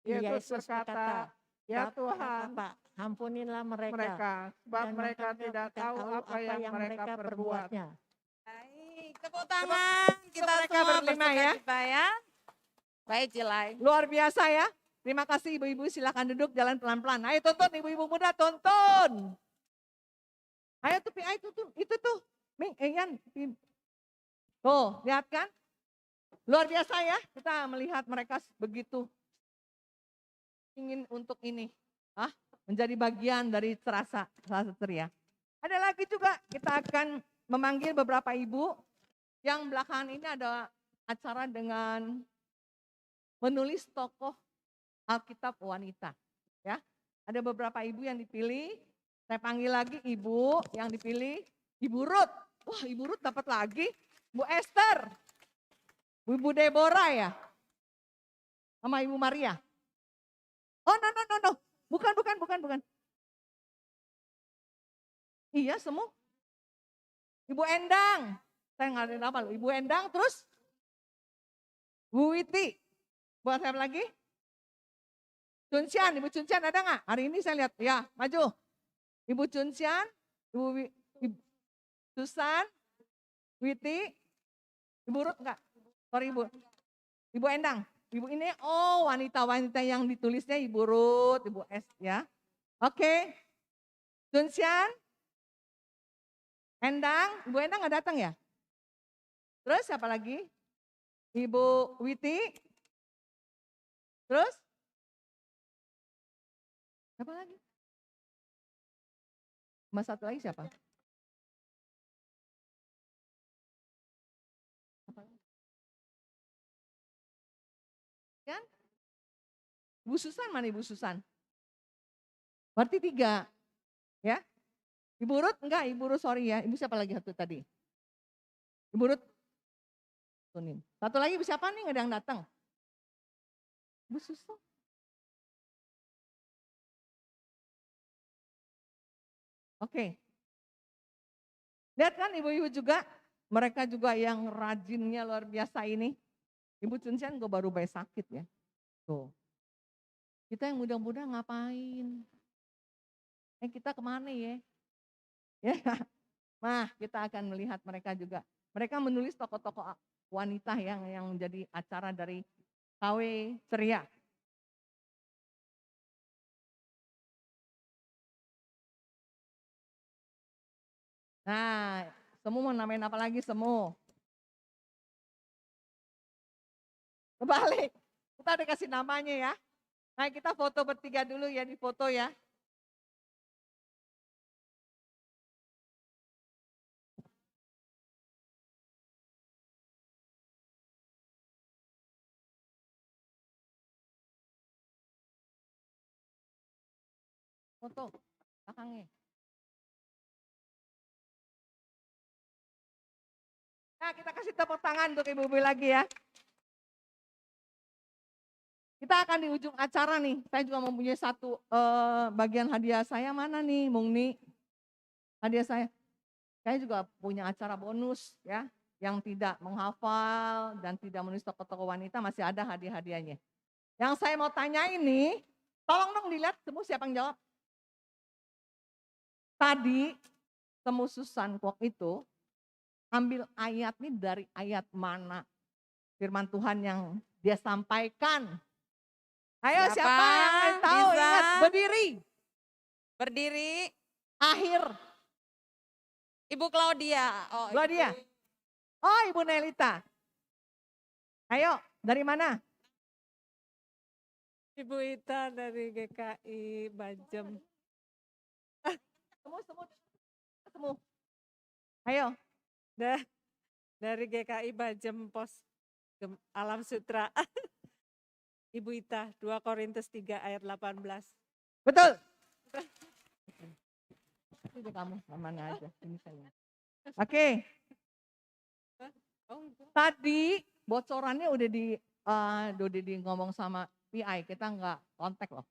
Yesus berkata, ya Tuhan, Bapa, ampunilah mereka, sebab dan mereka tidak tahu apa yang mereka perbuat. Baik, tepuk tangan. Kita mereka semua berlima ya. bersuka ya. Baik, Jilai. Luar biasa ya. Terima kasih ibu-ibu, silakan duduk, jalan pelan-pelan. Ayo tonton ibu-ibu muda, tonton. Ayo tuh, itu tuh. Ming, Yan. Tuh, lihat kan? Luar biasa ya, kita melihat mereka begitu ingin untuk ini. Menjadi bagian dari Selasa Ceria. Ada lagi juga, kita akan memanggil beberapa ibu yang belakangan ini ada acara dengan menulis tokoh Alkitab wanita. Ya, ada beberapa ibu yang dipilih. Saya panggil lagi ibu yang dipilih, Ibu Ruth. Wah, Ibu Ruth dapat lagi. Bu Esther, Ibu Deborah ya, sama Ibu Maria. Oh no, bukan. Iya semua. Ibu Endang, saya nggak ada nama loh. Ibu Endang, terus Bu Witi. Buat siapa lagi? Cuncian, Ibu Cuncian ada nggak? Hari ini saya lihat, ya maju. Ibu Cuncian, Ibu Susan, Witi, Ibu Ruth enggak? Sorry Ibu. Ibu Endang. Ibu ini, wanita-wanita yang ditulisnya Ibu Ruth, Ibu S ya. Oke. Cuncian, Endang, Ibu Endang nggak datang ya? Terus siapa lagi? Ibu Witi. Terus? Siapa lagi? Mas satu lagi siapa? Kan? Ibu Susan mana Ibu Susan? Berarti 3. Ya. Ibu Ruth enggak, Ibu Ruth sorry ya. Ibu siapa lagi satu tadi? Ibu Ruth. Tunin. Satu lagi ibu siapa nih, nggak ada yang datang? Ibu Susu. Oke. Lihat kan ibu-ibu juga, mereka juga yang rajinnya luar biasa ini. Ibu Cuncian gue baru bayi sakit ya. Tuh. Kita yang muda-muda ngapain? Kita kemana ya? Ya. Nah, kita akan melihat mereka juga. Mereka menulis tokoh-tokoh wanita yang menjadi acara dari KW Ceria. Nah, Semu mau namain apa lagi Semu? Kebalik, kita udah kasih namanya ya. Nah kita foto bertiga dulu ya, di foto ya. Foto, belakangnya. Nah kita kasih tepuk tangan untuk ibu-ibu lagi ya. Kita akan di ujung acara nih, saya juga mempunyai satu bagian hadiah saya, mana nih Mungni? Hadiah saya juga punya acara bonus ya, yang tidak menghafal dan tidak menulis tokoh-tokoh wanita masih ada hadiah-hadiahnya. Yang saya mau tanya ini, tolong dong dilihat semua siapa yang jawab. Tadi Temu Susan Kwok itu ambil ayat nih dari ayat mana? Firman Tuhan yang dia sampaikan. Ayo siapa yang tahu? Bisa? Ingat berdiri. Berdiri. Akhir. Ibu Claudia. Oh, Claudia. Oh Ibu Nelita. Ayo dari mana? Ibu Ita dari GKI Bajem. Temu. Ayo. Dari GKI Bajem Pos Alam Sutra. Ibu Ita, 2 Korintus 3 ayat 18. Betul. Itu kamu, mana aja. Ini saya. Oke. Tadi bocorannya udah di ngomong sama PI, kita nggak kontak loh.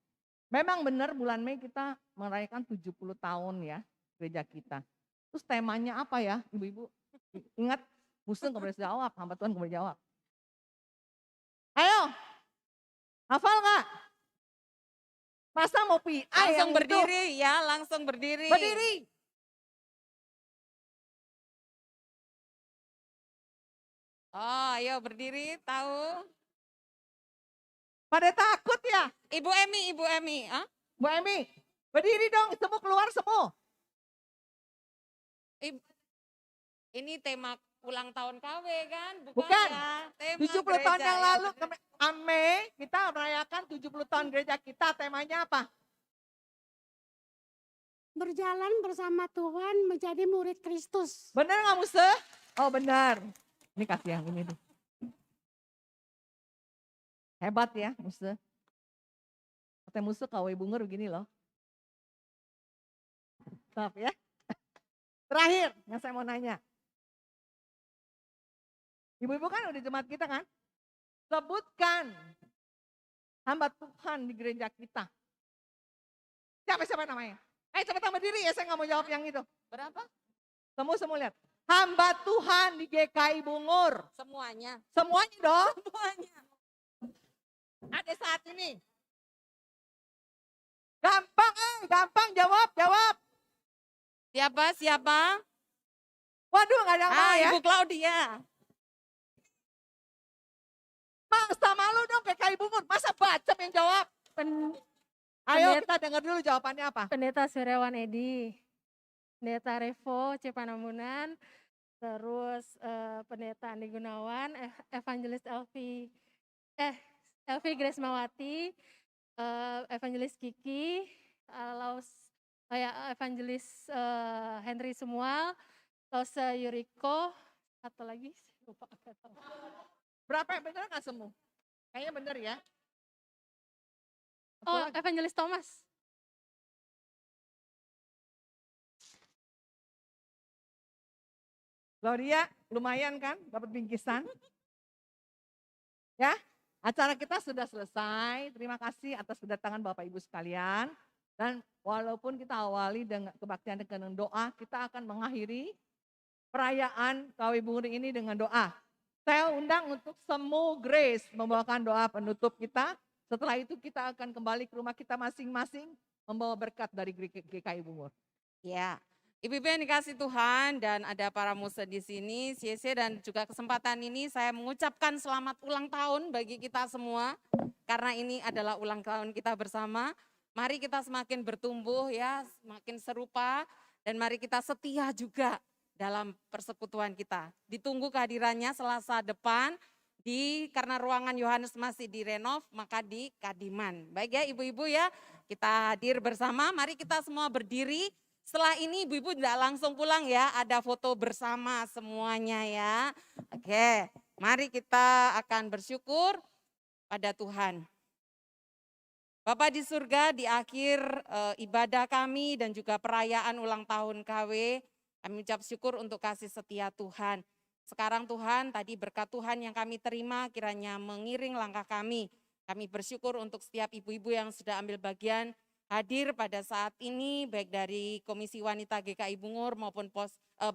Memang benar bulan Mei kita merayakan 70 tahun ya gereja kita. Terus temanya apa ya ibu-ibu? Ingat, Muslim nggak boleh jawab, hamba Tuhan nggak boleh jawab. Ayo, hafal nggak? Masa mau PI langsung yang berdiri itu? ya, langsung berdiri. Berdiri. Oh, ayo berdiri, tahu? Pada takut ya? Ibu Emi, ah? Bu Emi, berdiri dong, semua keluar semua. Ini tema ulang tahun KW kan? Bukan, Ya, tema 70 tahun gereja, yang ya, lalu, Mei, kita merayakan 70 tahun gereja kita, temanya apa? Berjalan bersama Tuhan menjadi murid Kristus. Benar nggak Musa? Oh benar. Ini kasih yang ini tuh. Hebat ya Musa. Kata Musa KW Bungur begini loh. Maaf ya. Terakhir yang saya mau nanya. Ibu-ibu kan udah jemaat kita kan? Sebutkan hamba Tuhan di gereja kita. Siapa namanya? Cepetan berdiri ya, saya nggak mau jawab yang itu. Berapa? Semua lihat. Hamba Tuhan di GKI Bungur. Semuanya. Semuanya dong. Semuanya. Ada saat ini. Gampang jawab. Siapa? Waduh nggak ada yang mau ya. Ibu Claudia. Masa malu dong GKI Bungur, masa Bacem yang jawab? Ayo kita dengar dulu jawabannya apa. Pendeta Suryawan Edi, Pendeta Revo Cepanamunan, terus Pendeta Andi Gunawan, Evangelis Elvi Grace Mawati, Evangelis Kiki, Evangelis Henry Semual, Lose Yuriko, satu lagi lupa. Berapa yang benar nggak semua? Kayaknya benar ya. Oh, Evangelis Thomas. Gloria, lumayan kan dapat bingkisan? Ya, acara kita sudah selesai. Terima kasih atas kedatangan Bapak Ibu sekalian. Dan walaupun kita awali dengan kebaktian dengan doa, kita akan mengakhiri perayaan KW Bunguri ini dengan doa. Saya undang untuk semua Grace membawakan doa penutup kita. Setelah itu kita akan kembali ke rumah kita masing-masing membawa berkat dari GKI Bungur. Ya, Ibu-ibu yang dikasih Tuhan dan ada para musa di sini, CC dan juga kesempatan ini saya mengucapkan selamat ulang tahun bagi kita semua. Karena ini adalah ulang tahun kita bersama. Mari kita semakin bertumbuh ya, semakin serupa dan mari kita setia juga dalam persekutuan kita. Ditunggu kehadirannya Selasa depan. Karena ruangan Yohanes masih direnov, maka di Kadiman. Baik ya ibu-ibu ya, kita hadir bersama, mari kita semua berdiri. Setelah ini ibu-ibu tidak langsung pulang ya, ada foto bersama semuanya ya. Oke, mari kita akan bersyukur pada Tuhan. Bapa di surga, di akhir ibadah kami dan juga perayaan ulang tahun KW, kami ucap syukur untuk kasih setia Tuhan. Sekarang Tuhan, tadi berkat Tuhan yang kami terima kiranya mengiring langkah kami. Kami bersyukur untuk setiap ibu-ibu yang sudah ambil bagian hadir pada saat ini, baik dari Komisi Wanita GKI Bungur maupun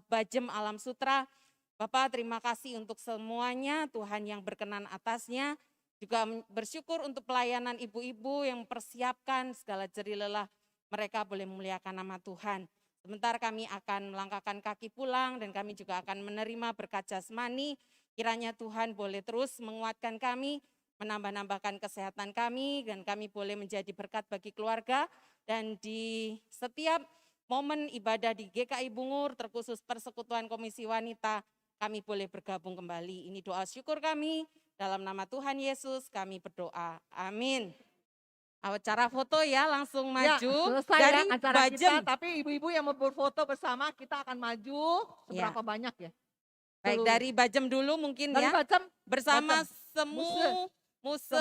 Bajem Alam Sutra. Bapak terima kasih untuk semuanya, Tuhan yang berkenan atasnya. Juga bersyukur untuk pelayanan ibu-ibu yang mempersiapkan segala jerih lelah mereka boleh memuliakan nama Tuhan. Sebentar kami akan melangkahkan kaki pulang dan kami juga akan menerima berkat jasmani. Kiranya Tuhan boleh terus menguatkan kami, menambah-nambahkan kesehatan kami dan kami boleh menjadi berkat bagi keluarga. Dan di setiap momen ibadah di GKI Bungur, terkhusus Persekutuan Komisi Wanita, kami boleh bergabung kembali. Ini doa syukur kami, dalam nama Tuhan Yesus kami berdoa. Amin. Acara foto ya langsung maju Ya, selesai dari ya acara Bajem. kita, tapi ibu-ibu yang mau berfoto bersama kita akan maju seberapa banyak ya? Baik, Seluruh. dari Bajem dulu mungkin Dari ya. Bajem, Bersama Bajem. Muse.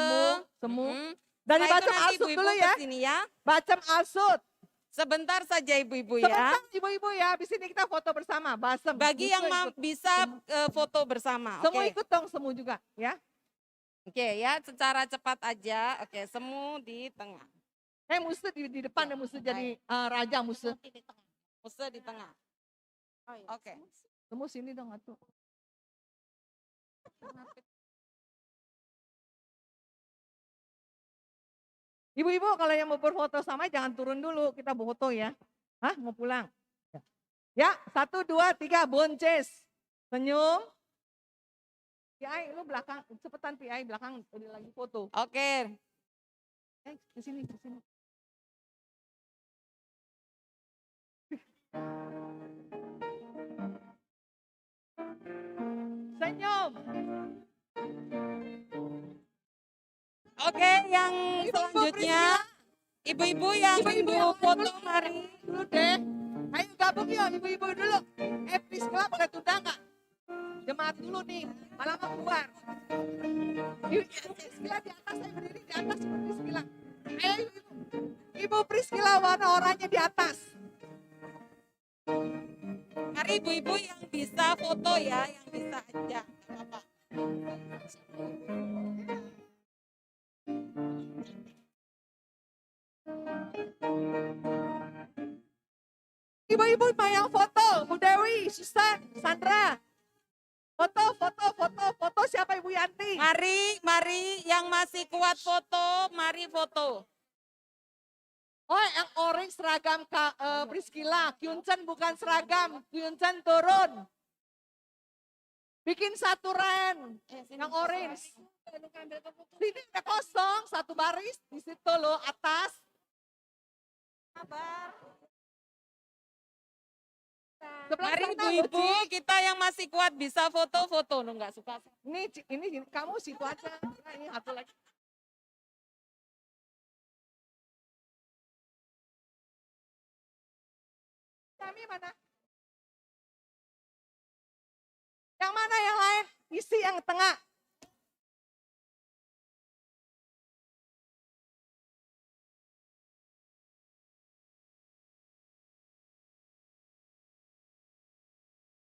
Semu. Setelah Dari itu Bajem nanti Alsut ibu-ibu dulu ya. kesini ya. Bajem Alsut. Sebentar saja ibu-ibu ya. Sebentar ibu-ibu ya, habis ini kita foto bersama. Basem. Bagi Muse yang ikut. bisa foto bersama. Semua Oke. ikut dong, semu juga ya. Oke ya, secara cepat aja. Oke, semu di tengah. Muse di depan ya, Muse jadi raja Muse. Muse di tengah. Oke. Semu sini dong atuh. Ibu-ibu kalau yang mau berfoto sama jangan turun dulu, kita foto ya. Hah, mau pulang? Ya, 1, 2, 3, bonces. Senyum. Piai, lu belakang, cepetan Piai, belakang lagi foto. Oke. Ke sini, ke sini. Senyum. Oke, yang selanjutnya ibu-ibu yang ibu foto mari dulu deh. Ayo gabung yuk ibu-ibu dulu. Priscila boleh tunda nggak? Jemaat dulu nih, malah mau keluar. Ibu Priscila di atas, saya berdiri di atas Ibu Priscila. Ayo ibu. Ibu Priscila warna oranye di atas. Mari ibu-ibu yang bisa foto ya, yang bisa aja. Apa-apa. Ibu-ibu mau yang foto, Bu Dewi, Susan, Sandra. Foto siapa Ibu Yanti? Mari yang masih kuat foto, mari foto. Oh, yang orange seragam Priscila, Kyuncen bukan seragam, Kyuncen turun. Bikin satu ren, yang orange. Sini ada kosong, satu baris, di situ loh, atas. Sabar. Sebelah Mari sana, ibu-ibu Uci. kita yang masih kuat bisa foto-foto, lu nggak suka. Ini kamu situ aja, nah, ini satu lagi. Kami mana? Yang mana yang lain? Isi yang tengah.